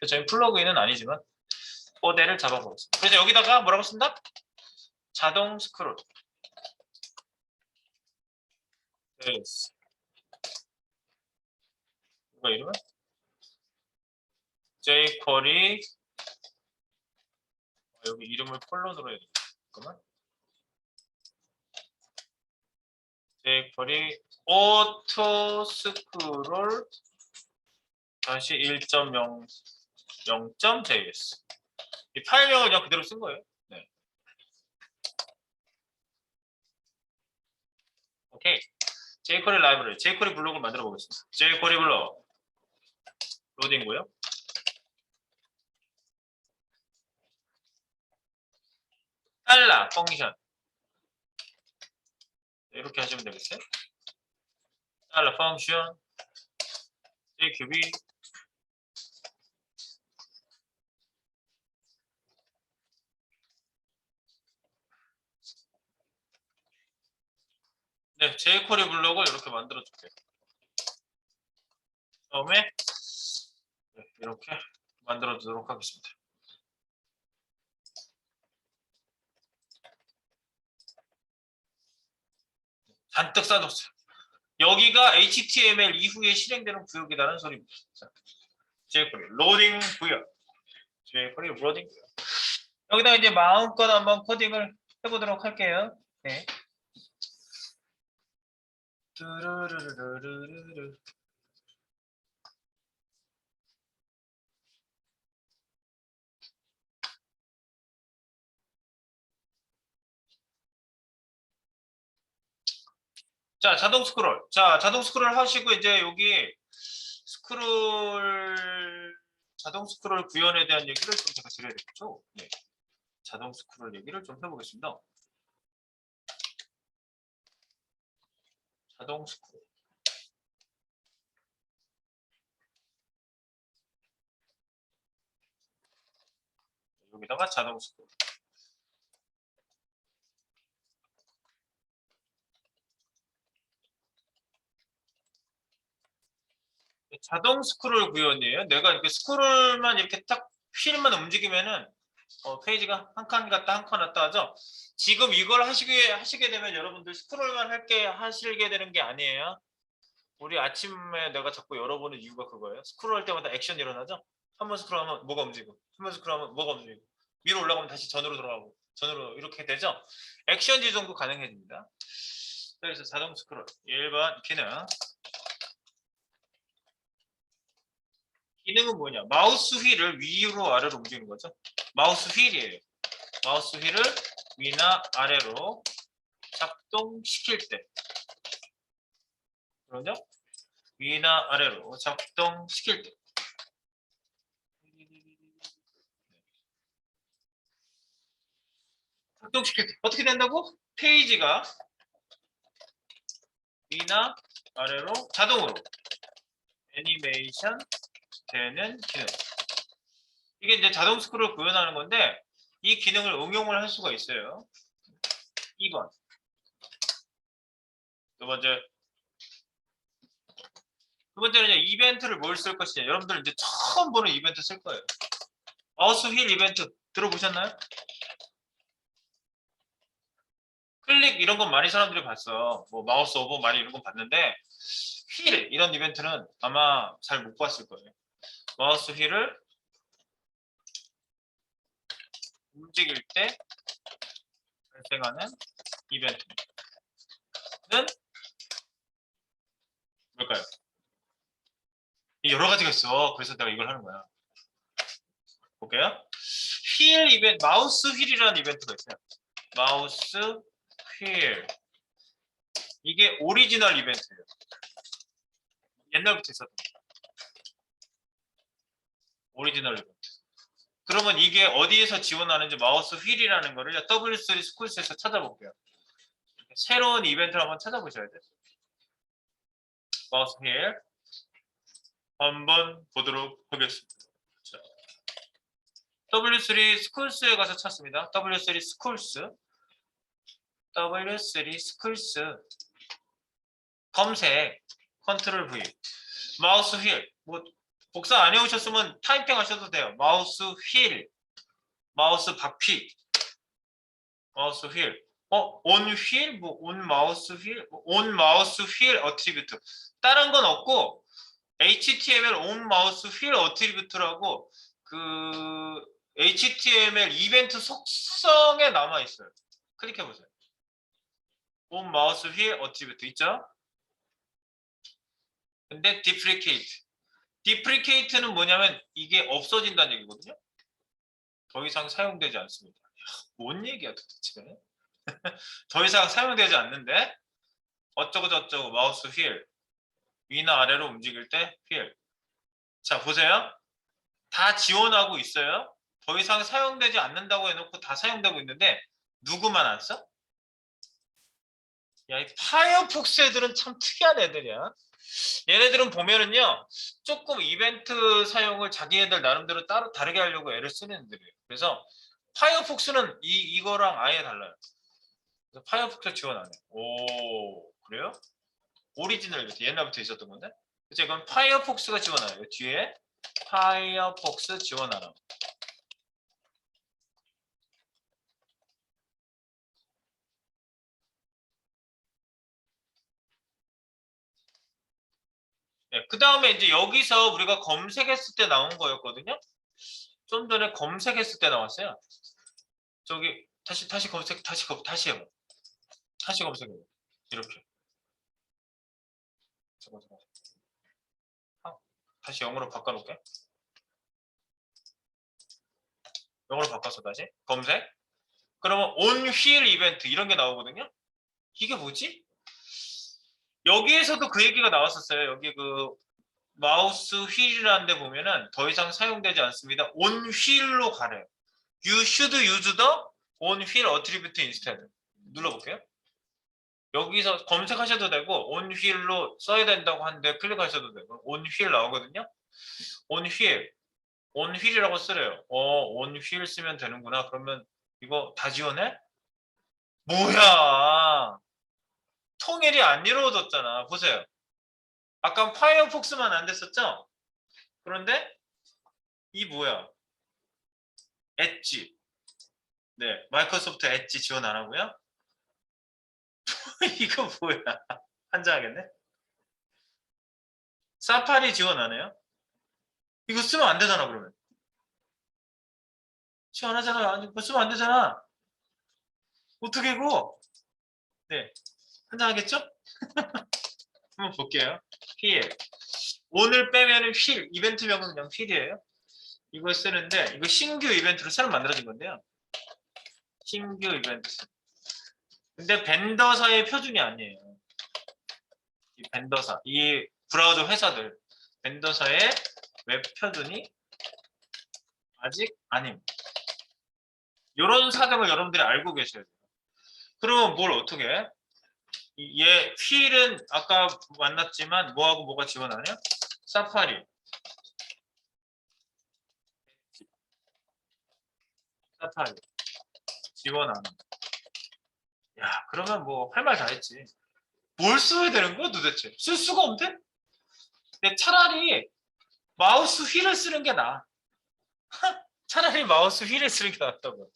저희 플러그인은 아니지만 모델을 잡아보겠습니다. 그래서 여기다가 뭐라고 쓴다? 자동 스크롤. 뭘까 이름은? jQuery 여기 이름을 콜론으로 해야 되겠다. 잠깐만. jQuery auto scroll 다시 1.0.js 이 파일명을 그냥 그대로 쓴 거예요. 네. 오케이. jQuery 라이브러리, jQuery 블록을 만들어 보겠습니다. jQuery 블록 로딩고요. 달러 펑션 이렇게 하시면 되겠어요. 달러 펑션 jQuery 네, jQuery 블록을 이렇게 만들어 줄게요. 다음에 네, 이렇게 만들어 주도록 하겠습니다. 잔뜩 쌓아뒀어요. 여기가 HTML 이후에 실행되는 구역이라는 소리입니다. 자, jQuery 로딩 구역, jQuery 로딩 구역. 여기다 이제 마음껏 한번 코딩을 해보도록 할게요. 네. 뚜루루루루루루. 자, 자동 스크롤. 자, 자동 스크롤 하시고 이제 여기 스크롤 자동 스크롤 구현에 대한 얘기를 좀 제가 드려야 되겠죠? 네. 자동 스크롤 얘기를 좀 해보겠습니다. 자동 스크롤. 여기다가 자동 스크롤. 자동 스크롤 구현이에요. 내가 이렇게 스크롤만 이렇게 딱 휠만 움직이면은 페이지가 한 칸 갔다 한 칸 왔다 하죠. 지금 이걸 하시게 되면 여러분들 스크롤만 하시게 되는 게 아니에요. 우리 아침에 내가 자꾸 열어보는 이유가 그거예요. 스크롤할 때마다 액션이 일어나죠. 한 번 스크롤하면 뭐가 움직이고, 한 번 스크롤하면 뭐가 움직이고, 위로 올라가면 다시 전으로 돌아가고, 전으로 이렇게 되죠. 액션 지정도 가능해집니다. 그래서 자동 스크롤 1번 기능은 뭐냐? 마우스 휠을 위로 아래로 움직이는 거죠. 마우스 휠이에요. 마우스 휠을 위나 아래로 작동시킬 때. 그러죠? 위나 아래로 작동시킬 때. 작동시킬 때. 어떻게 된다고? 페이지가 위나 아래로 자동으로 애니메이션 되는 기능. 이게 이제 자동 스크롤 구현하는 건데 이 기능을 응용을 할 수가 있어요. 2번. 두 번째는 이제 이벤트를 뭘 쓸 것이냐. 여러분들 이제 처음 보는 이벤트 쓸 거예요. 마우스 휠 이벤트 들어보셨나요? 클릭 이런 건 많이 사람들이 봤어요. 뭐 마우스 오버 많이 이런 건 봤는데 휠 이런 이벤트는 아마 잘 못 봤을 거예요. 마우스 휠을 움직일 때 발생하는 이벤트는 뭘까요? 여러 가지가 있어. 그래서 내가 이걸 하는 거야. 볼게요. 휠 이벤트, 마우스 휠이라는 이벤트가 있어요. 마우스 휠. 이게 오리지널 이벤트예요. 옛날부터 있었던 오리지널 이벤트. 그러면 이게 어디에서 지원하는지 마우스 휠이라는 거를 W3 스쿨스에서 찾아볼게요. 새로운 이벤트를 한번 찾아보셔야 돼요. 마우스 휠 한번 보도록 하겠습니다. 자, W3 스쿨스에 가서 찾습니다. W3 스쿨스 W3 스쿨스 검색 컨트롤 V 마우스 휠 뭐 복사 안 해오셨으면 타이핑 하셔도 돼요. 마우스 휠 마우스 바퀴 마우스 휠 온 휠 뭐 온 마우스 휠 온 마우스 휠 어트리뷰트 다른 건 없고 HTML 온 마우스 휠 어트리뷰트라고 그 HTML 이벤트 속성에 남아 있어요. 클릭해 보세요. 온 마우스 휠 어트리뷰트 있죠? 근데 디프리케이트는 뭐냐면 이게 없어진다는 얘기거든요. 더 이상 사용되지 않습니다. 뭔 얘기야 도대체? 더 이상 사용되지 않는데 어쩌고 저쩌고 마우스 휠 위나 아래로 움직일 때 휠. 자 보세요. 다 지원하고 있어요. 더 이상 사용되지 않는다고 해놓고 다 사용되고 있는데 누구만 안 써? 야, 이 파이어폭스 애들은 참 특이한 애들이야. 얘네들은 보면은요, 조금 이벤트 사용을 자기네들 나름대로 따로 다르게 하려고 애를 쓰는 애들이에요. 그래서 파이어폭스는 이거랑 아예 달라요. 그래서 파이어폭스 지원 안 해. 오, 그래요? 오리지널 옛날부터 있었던 건데? 그래서 이건 파이어폭스가 지원하요. 뒤에 파이어폭스 지원하라. 네, 그 다음에 이제 여기서 우리가 검색했을 때 나온 거였거든요. 좀 전에 검색했을 때 나왔어요. 저기 다시 검색 다시 해봐. 다시 검색해. 이렇게. 잠깐. 다시 영어로 바꿔놓을게. 영어로 바꿔서 다시 검색. 그러면 on wheel 이벤트 이런 게 나오거든요. 이게 뭐지? 여기에서도 그 얘기가 나왔었어요. 여기 그 마우스 휠이라는 데 보면은 더 이상 사용되지 않습니다. on wheel로 가래요. You should use the on wheel attribute instead. 눌러볼게요. 여기서 검색하셔도 되고 on wheel로 써야 된다고 하는데 클릭하셔도 되고 on wheel 나오거든요. on wheel, on wheel이라고 쓰래요. on wheel 쓰면 되는구나. 그러면 이거 다 지원해? 뭐야? 통일이 안 이루어졌잖아. 보세요. 아까 파이어폭스만 안 됐었죠? 그런데 이 뭐야? 엣지. 네, 마이크로소프트 엣지 지원 안 하고요. 이거 뭐야? 한장하겠네. 사파리 지원 안 해요? 이거 쓰면 안 되잖아, 그러면. 지원 안 하잖아. 아니, 이거 쓰면 안 되잖아. 어떻게 이거? 네, 한장하겠죠? 한번 볼게요. 휠. 오늘 빼면은 휠. 이벤트명은 그냥 휠이에요. 이걸 쓰는데, 이거 신규 이벤트로 새로 만들어진 건데요. 신규 이벤트. 근데 벤더사의 표준이 아니에요. 이 벤더사, 이 브라우저 회사들, 벤더사의 웹 표준이 아직 아닙니다. 이런 사정을 여러분들이 알고 계셔야 돼요. 그러면 뭘 어떻게 해? 얘 휠은 아까 만났지만 뭐하고 뭐가 지원하냐? 사파리, 사파리 지원하는. 야, 그러면 뭐 할 말 다 했지. 뭘 써야 되는 거야 도대체? 쓸 수가 없는데? 근데 차라리 마우스 휠을 쓰는 게 나아. 차라리 마우스 휠을 쓰는 게 낫다고.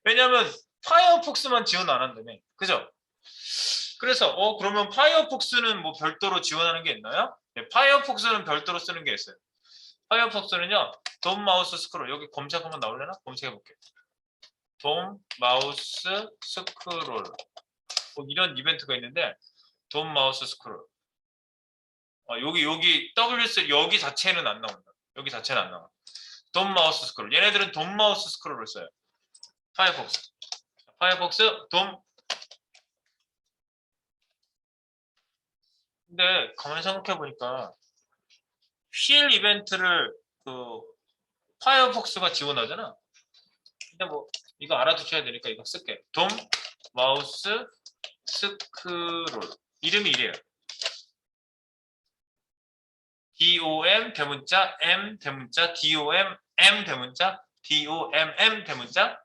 왜냐면 파이어폭스만 지원 안 한다며. 그죠? 그래서 그러면 파이어폭스는 뭐 별도로 지원하는 게 있나요? 네, 파이어폭스는 별도로 쓰는 게 있어요. 파이어폭스는요. 돔 마우스 스크롤. 여기 검색 한번 나올려나? 검색해 볼게요. 돔 마우스 스크롤. 뭐 이런 이벤트가 있는데 돔 마우스 스크롤. 여기 W3 여기 자체는 안 나온다. 여기 자체는 안 나와. 돔 마우스 스크롤. 얘네들은 돔 마우스 스크롤을 써요. 파이어폭스. 파이어폭스 돔. 근데 가만히 생각해 보니까 휠 이벤트를 그 파이어폭스가 지원하잖아. 근데 뭐 이거 알아두셔야 되니까 이거 쓸게. 돔 마우스 스크롤. 이름이 이래요. DOM 대문자 M 대문자 DOM M 대문자 DOMM 대문자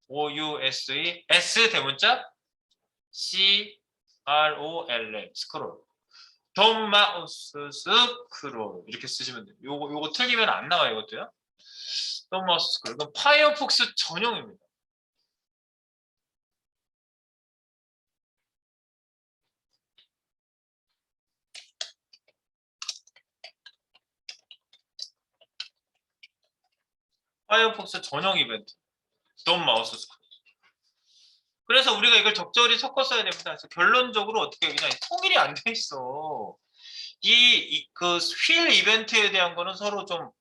OUSE S 대문자 CROLL 스크롤. 돔 마우스 스크롤 이렇게 쓰시면 돼요. 요거 틀리면 안 나와요, 이것도요. 돔 마우스 스크롤. 이건 파이어폭스 전용입니다. 파이어폭스 전용 이벤트. 돈 마우스 스크롤. 그래서 우리가 이걸 적절히 섞어 써야 됩니다. 그래서 결론적으로 어떻게 그냥 통일이 안 돼 있어. 그 휠 이벤트에 대한 거는 서로 좀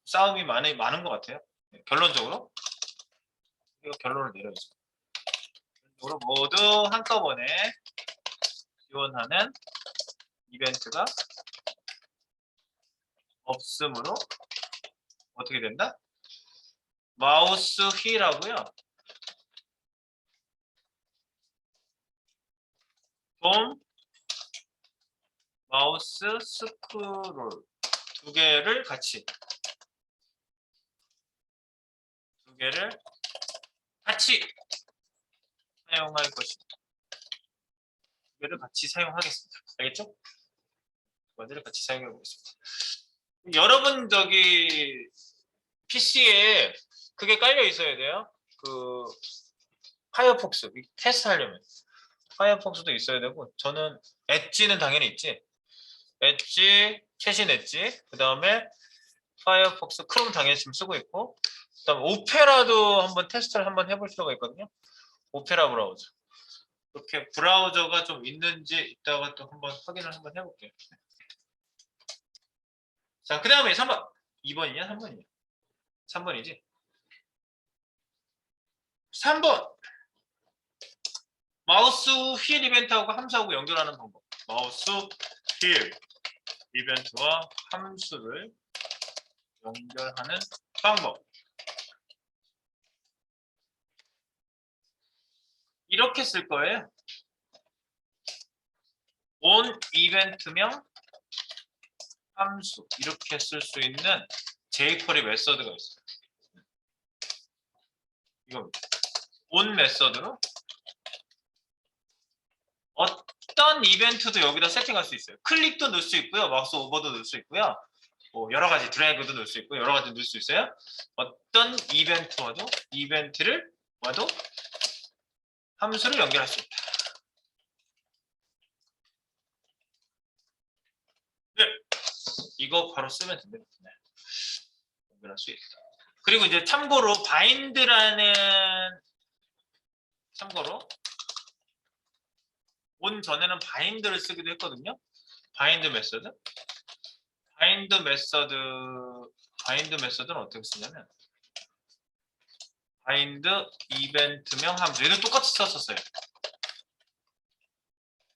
싸움이 많은 것 같아요. 네, 결론적으로 이거 결론을 내려주죠. 결론적으로 모두 한꺼번에 지원하는 이벤트가 없으므로 어떻게 된다? 마우스 휠하고요. 돔 마우스 스크롤 두 개를 같이 사용할 것입니다. 두 개를 같이 사용하겠습니다. 알겠죠? 두 가지를 같이 사용해 보겠습니다. 여러분 PC에 그게 깔려 있어야 돼요. 그 파이어폭스 테스트 하려면 파이어폭스도 있어야 되고, 저는 엣지는 당연히 있지. 엣지, 최신 엣지, 그 다음에 파이어폭스 크롬 당연히 지금 쓰고 있고, 그 다음에 오페라도 한번 테스트를 한번 해볼 필요가 있거든요. 오페라 브라우저. 이렇게 브라우저가 좀 있는지 이따가 또 한번 확인을 한번 해볼게요. 자, 그 다음에 3번. 2번이냐? 3번이냐? 3번이지? 3번. 마우스 휠 이벤트하고 함수하고 연결하는 방법. 마우스 휠 이벤트와 함수를 연결하는 방법. 이렇게 쓸 거예요. 온 이벤트명 함수 이렇게 쓸 수 있는 jQuery 메서드가 있어요. 이거 온 메서드로 어떤 이벤트도 여기다 세팅할 수 있어요. 클릭도 넣을 수 있고요. 마우스 오버도 넣을 수 있고요. 뭐 여러 가지 드래그도 넣을 수 있고 여러 가지 넣을 수 있어요. 어떤 이벤트를 와도 함수를 연결할 수 있다. 네. 이거 바로 쓰면 됩니다. 네. 연결할 수 있다. 그리고 이제 참고로 온 전에는 바인드를 쓰기도 했거든요. 바인드 메서드. 바인드 메서드는 어떻게 쓰냐면 바인드 이벤트명 함수. 얘도 똑같이 썼었어요.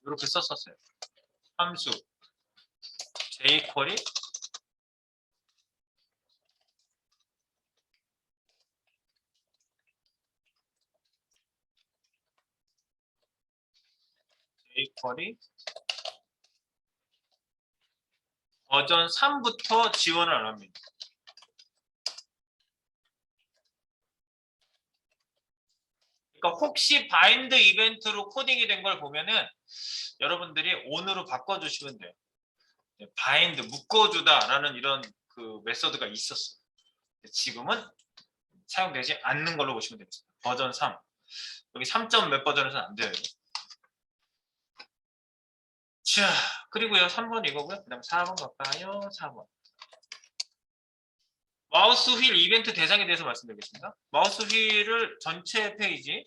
이렇게 썼었어요. 함수 jQuery 버전 3부터 지원을 안 합니다. 그러니까 혹시 바인드 이벤트로 코딩이 된 걸 보면은 여러분들이 on으로 바꿔주시면 돼요. 바인드 묶어주다라는 이런 그 메서드가 있었어요. 지금은 사용되지 않는 걸로 보시면 되겠습니다. 버전 3. 여기 3점 몇 버전에서는 안 돼요. 이거. 자, 그리고요 3번 이거고요. 그 다음에 4번 갈까요? 4번. 마우스 휠 이벤트 대상에 대해서 말씀드리겠습니다. 마우스 휠을 전체 페이지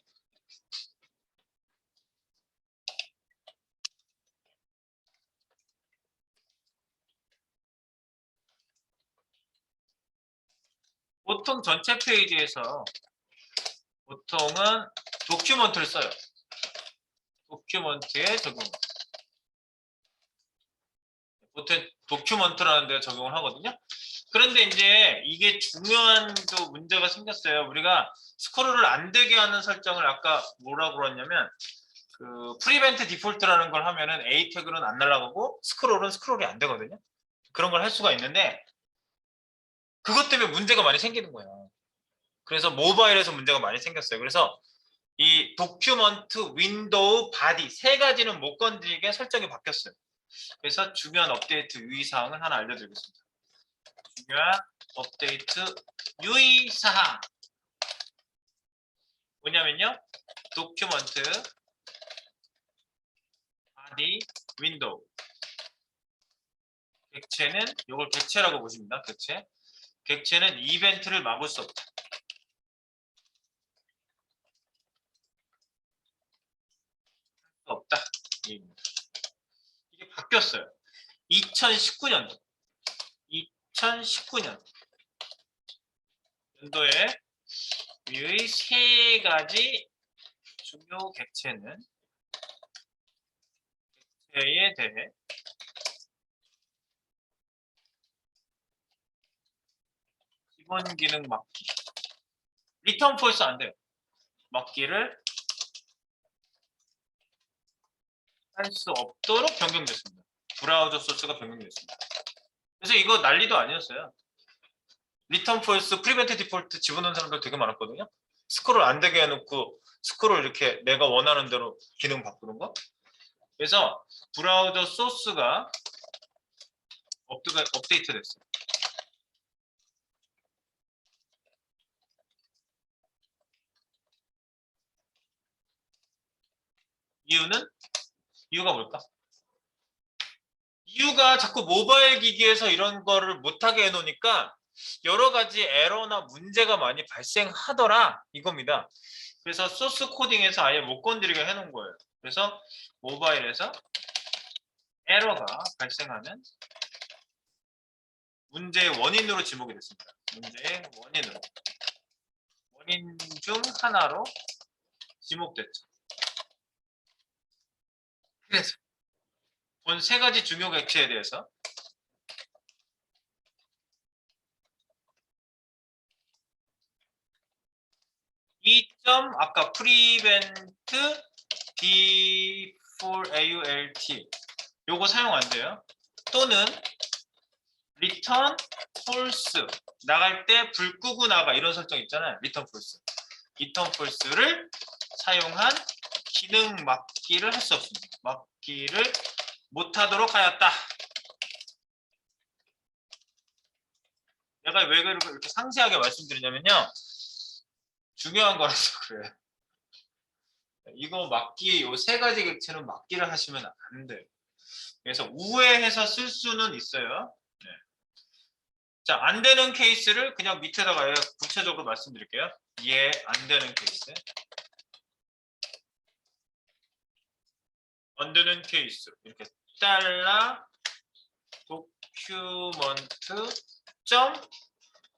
보통 전체 페이지에서 보통은 도큐먼트를 써요. 도큐먼트에 적용. 보통 도큐먼트라는 데 적용을 하거든요. 그런데 이제 이게 중요한 또 문제가 생겼어요. 우리가 스크롤을 안 되게 하는 설정을 아까 뭐라고 그랬냐면 그 프리벤트 디폴트라는 걸 하면은 A 태그는 안 날아가고 스크롤이 안 되거든요. 그런 걸 할 수가 있는데 그것 때문에 문제가 많이 생기는 거예요. 그래서 모바일에서 문제가 많이 생겼어요. 그래서 이 도큐먼트, 윈도우, 바디 세 가지는 못 건드리게 설정이 바뀌었어요. 그래서 중요한 업데이트 유의사항을 하나 알려드리겠습니다. 중요한 업데이트 유의사항 뭐냐면요. 도큐먼트, 바디, 윈도우 객체는 이걸 객체라고 보십니다. 객체. 객체는 이벤트를 막을 수 없다. 없다. 이게 바뀌었어요. 2019년도. 2019년. 연도에 위의 세 가지 중요 객체는 객체에 대해 기본 기능 막기. 리턴 폴스 안 돼요. 막기를 할 수 없도록 변경됐습니다. 브라우저 소스가 변경됐습니다. 그래서 이거 난리도 아니었어요. 리턴 폴스, 프리벤트 디폴트 집어넣은 사람들 되게 많았거든요. 스크롤 안 되게 해놓고 스크롤 이렇게 내가 원하는 대로 기능 바꾸는 거. 그래서 브라우저 소스가 업데이트 됐어요. 이유가 뭘까? 이유가 자꾸 모바일 기기에서 이런 거를 못하게 해놓으니까 여러 가지 에러나 문제가 많이 발생하더라 이겁니다. 그래서 소스 코딩에서 아예 못 건드리게 해놓은 거예요. 그래서 모바일에서 에러가 발생하는 문제의 원인으로 지목이 됐습니다. 문제의 원인 중 하나로 지목됐죠. 그래서 본 세 가지 중요 객체에 대해서 이 점 아까 prevent default 요거 사용 안 돼요. 또는 return false 나갈 때 불 끄고 나가 이런 설정 있잖아요. return false를 사용한 기능 막기를 할 수 없습니다. 막기를 못하도록 하였다. 내가 왜 이렇게 상세하게 말씀드리냐면요. 중요한 거라서 그래요. 이거 막기 요 세 가지 객체는 막기를 하시면 안 돼요. 그래서 우회해서 쓸 수는 있어요. 네. 자, 안 되는 케이스를 그냥 밑에다가 구체적으로 말씀드릴게요. 예, 안 되는 케이스. 안 되는 케이스. 이렇게 달러 도큐먼트 점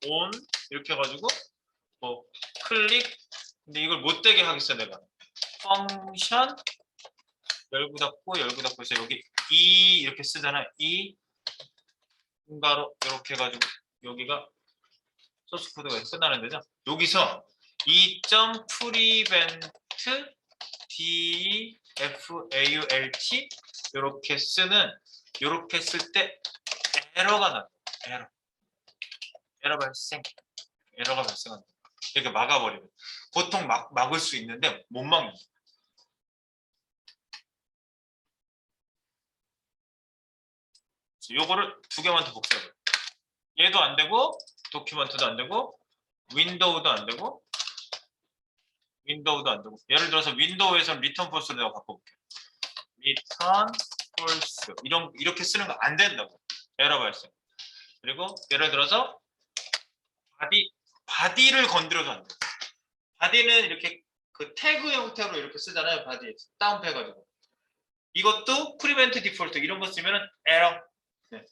온 이렇게 해가지고 뭐 클릭 근데 이걸 못 되게 하겠어 내가 펑션 열고 닫고 해서 여기 이 이렇게 쓰잖아 이 분가로 이렇게 해가지고 여기가 소스 코드가 끝나는 데죠. 여기서 2.prevent default 이렇게 쓸 때 에러가 나요. 에러가 발생한다. 이렇게 막아버리면 보통 막을 수 있는데 못 막는. 요거를 두 개만 더 복사해봐요. 얘도 안 되고 도큐먼트도 안 되고 윈도우도 안 되고 예를 들어서 윈도우에서 리턴 폴스로 내가 바꿔볼게요. 리턴 폴스 이렇게 쓰는 거 안 된다고 에러 발생. 그리고 예를 들어서 바디를 건드려도 안 돼요. 바디는 이렇게 그 태그 형태로 이렇게 쓰잖아요. 바디 다운해가지고 이것도 프리벤트 디폴트 이런 거 쓰면은 에러. 네.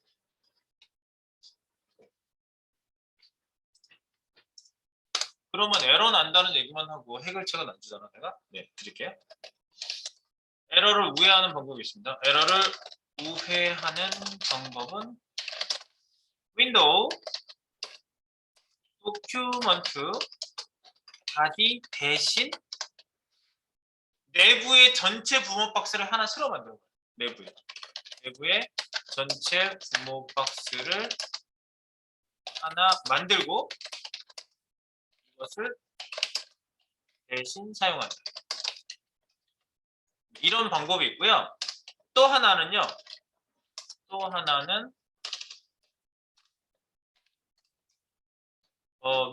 그러면 에러 난다는 얘기만 하고 해결책은 안 주잖아 내가. 네, 드릴게요. 에러를 우회하는 방법이 있습니다. 에러를 우회하는 방법은 윈도우 도큐먼트 바디 대신 내부의 전체 부모 박스를 하나 새로 만들어요. 내부에 전체 부모 박스를 하나 만들고 이것을 대신 사용한다. 이런 방법이 있고요. 또 하나는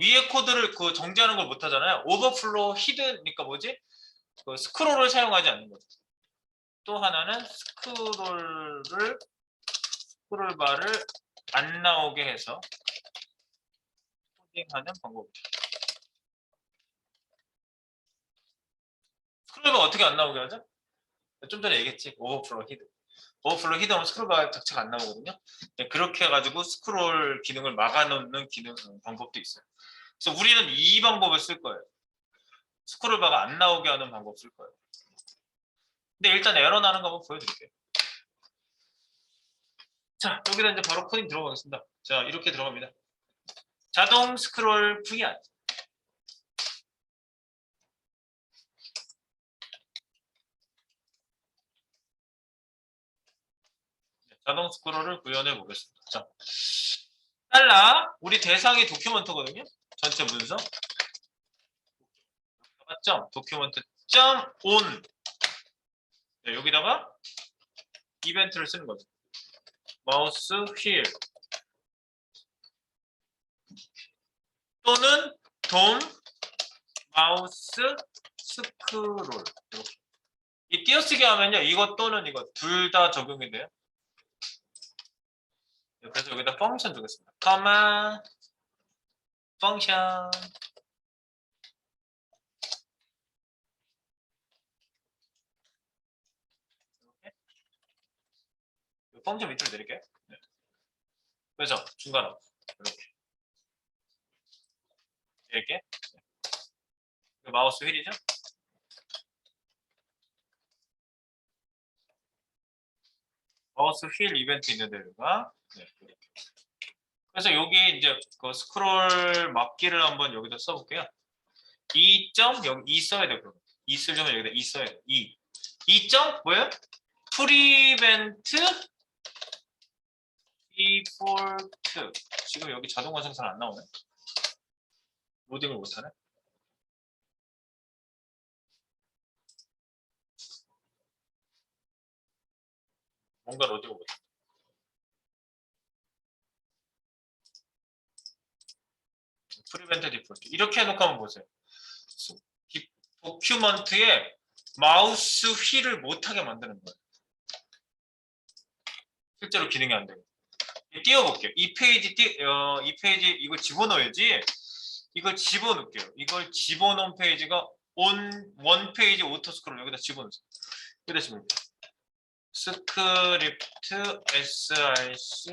위에 코드를 그 정지하는 걸 못하잖아요. 오버플로우 히드니까 뭐지? 그 스크롤을 사용하지 않는 거죠. 또 하나는 스크롤바를 안 나오게 해서 하는 방법이죠. 스크롤바 어떻게 안 나오게 하죠? 좀 전에 얘기했지. 오버플로 히드. 오버플로 히드하면 스크롤바 자체가 안 나오거든요. 네, 그렇게 해가지고 스크롤 기능을 막아놓는 기능 방법도 있어요. 그래서 우리는 이 방법을 쓸 거예요. 스크롤바가 안 나오게 하는 방법 쓸 거예요. 근데 일단 에러 나는 거 한번 보여드릴게요. 자, 여기다 이제 바로 코딩 들어가겠습니다. 자, 이렇게 들어갑니다. 자동 스크롤 VR. 자동 스크롤을 구현해 보겠습니다. 자, 달라 우리 대상이 도큐먼트거든요. 전체 문서. 맞죠? 도큐먼트 점 온. 네, 여기다가 이벤트를 쓰는 거죠. 마우스 휠 또는 돔 마우스 스크롤. 이렇게. 이 띄어쓰기 하면요, 이것 또는 이거 둘 다 적용이 돼요. 그래서 여기다 펑션 주겠습니다. 커마 펑션. 펑션 밑으로 내릴게요. 네. 그래서 중간으로 이렇게 내릴게. 네. 마우스 휠이죠. 마우스 휠 이벤트 있는데 여기가. 네, 이렇게. 그래서 여기 이제 그 스크롤 막기를 한번 여기다 써볼게요. 2점 여기 2 써야 돼요. 그러면 2 쓰려면 여기다 2 써야 돼요. 2. 2점 뭐예요? 프리벤트 디폴트. 지금 여기 자동화 생산 안 나오네. 로딩을 못하네. 뭔가 로딩을 못해. 프리벤트 디폴트. 이렇게 해놓고 한번 보세요. 도큐먼트에 마우스 휠을 못하게 만드는 거예요. 실제로 기능이 안 되고. 띄워볼게요. 이 페이지 이거 집어넣어야지. 이걸 집어넣을게요. 이걸 집어넣은 페이지가 원 페이지 오토 스크롤 여기다 집어넣으세요. 여기다 집어넣을게요. 스크립트 src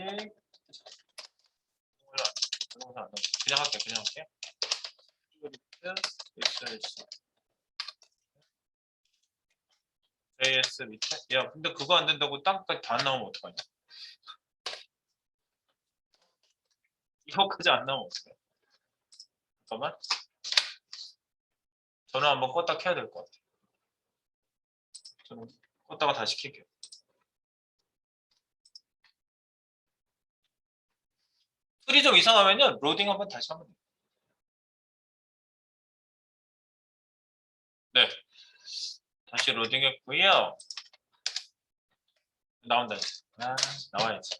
그냥 할게요. 스크립트 src js 밑에 야 근데 그거 안 된다고 땅까지 다 안 나오면 어떡하냐. 이거까지 안 나오면 어떡해. 잠깐만. 전화 한번 껐다 켜야 될 것 같아. 저는 껐다가 다시 킬게요. 소리 좀 이상하면요 로딩 한번 다시 한번. 네. 다시 로딩했고요. 나온다. 나와야지.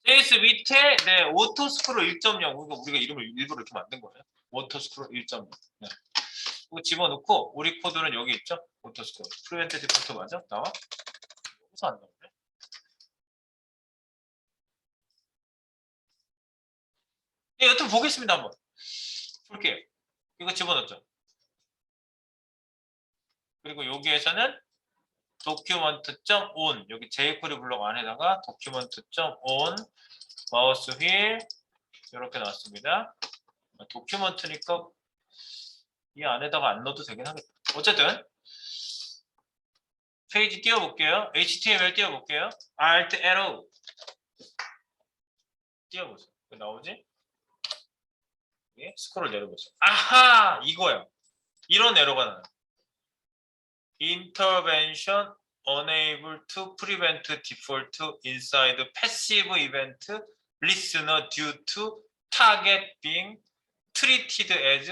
JS 밑에 네 오토 스크롤 1.0 우리가 이름을 일부러 이렇게 만든 거예요. 오토 스크롤 1.0. 네. 이거 집어넣고 우리 코드는 여기 있죠. 오토 스크롤. 프리벤트 디폴트 맞아? 나와? 여기서 안 나오네. 예, 여튼 보겠습니다 한번. 볼게요. 이거 집어넣었죠. 그리고 여기에서는 document.on 여기 jQuery 블록 안에다가 document.on 마우스 휠 이렇게 나왔습니다. 도큐먼트니까 이 안에다가 안 넣어도 되긴 하겠다. 어쨌든 페이지 띄워볼게요. HTML 띄워볼게요. Alt Arrow 띄워보세요. 나오지? 스크롤 내려보세요. 아하! 이거야. 이런 에러가 나요. Intervention unable to prevent default inside passive event listener due to target being treated as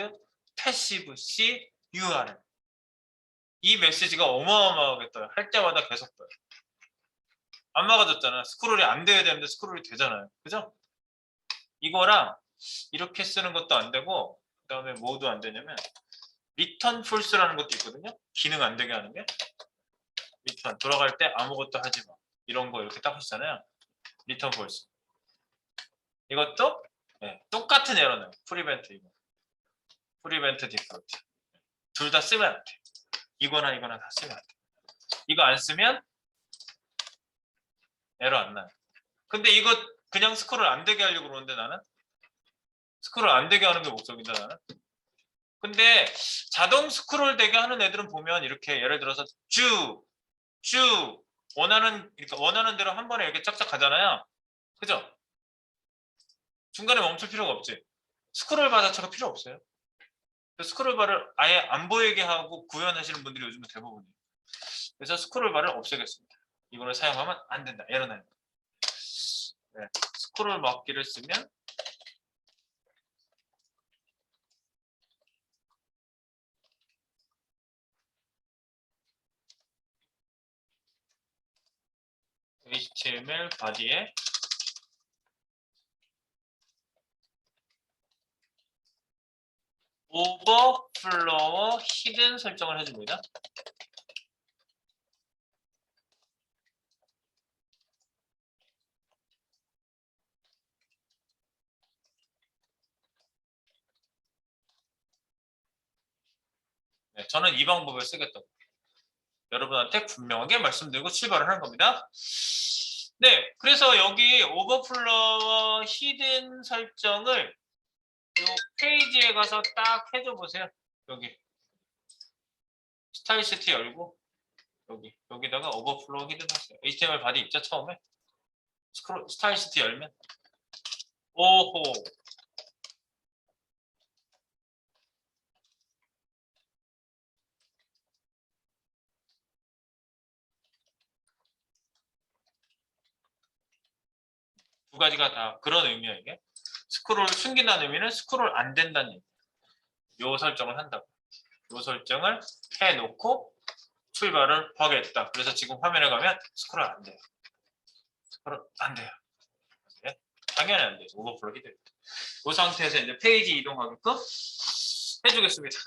passive C URL. 이 메시지가 어마어마하게 떠요. 할 때마다 계속 떠요. 안 막아줬잖아. 스크롤이 안 돼야 되는데 스크롤이 되잖아요. 그죠? 이거랑 이렇게 쓰는 것도 안 되고 그 다음에 뭐도 안 되냐면 return false라는 것도 있거든요. 기능 안 되게 하는 게. return 돌아갈 때 아무것도 하지 마. 이런 거 이렇게 딱 하시잖아요. return false. 이것도 네, 똑같은 에러는 프리벤트 이거. 프리벤트 디폴트. 둘 다 쓰면 안 돼. 이거나 이거나 다 쓰면 안 돼. 이거 안 쓰면 에러 안 나요. 근데 이거 그냥 스크롤 안 되게 하려고 그러는데 나는 스크롤 안 되게 하는 게 목적인데 나는. 근데 자동 스크롤 되게 하는 애들은 보면 이렇게 예를 들어서 쭉 원하는 대로 한 번에 이렇게 쫙쫙 가잖아요. 그죠? 중간에 멈출 필요가 없지. 스크롤 바 자체가 필요 없어요. 스크롤 바를 아예 안 보이게 하고 구현하시는 분들이 요즘은 대부분이에요. 그래서 스크롤 바를 없애겠습니다. 이거를 사용하면 안 된다. 에러나요. 네. 스크롤 막기를 쓰면 HTML 바디에 오버플로어 히든 설정을 해줍니다. 네, 저는 이 방법을 쓰겠다고 여러분한테 분명하게 말씀드리고 출발을 하는 겁니다. 네, 그래서 여기 오버플로어 히든 설정을 이 페이지에 가서 딱 해줘 보세요. 여기 스타일 시트 열고 여기다가 오버플로우 히든 하세요. HTML 바디 있죠 처음에 스타일 시트 열면 오호 두 가지가 다 그런 의미예요. 이게 스크롤 숨긴다는 의미는 스크롤 안 된다는 의미. 요 설정을 한다고. 요 설정을 해놓고 출발을 하겠다. 그래서 지금 화면에 가면 스크롤 안 돼요. 스크롤 안 돼요. 네? 당연히 안 돼요. 오버플로우 히든. 그 상태에서 이제 페이지 이동하게끔 해주겠습니다.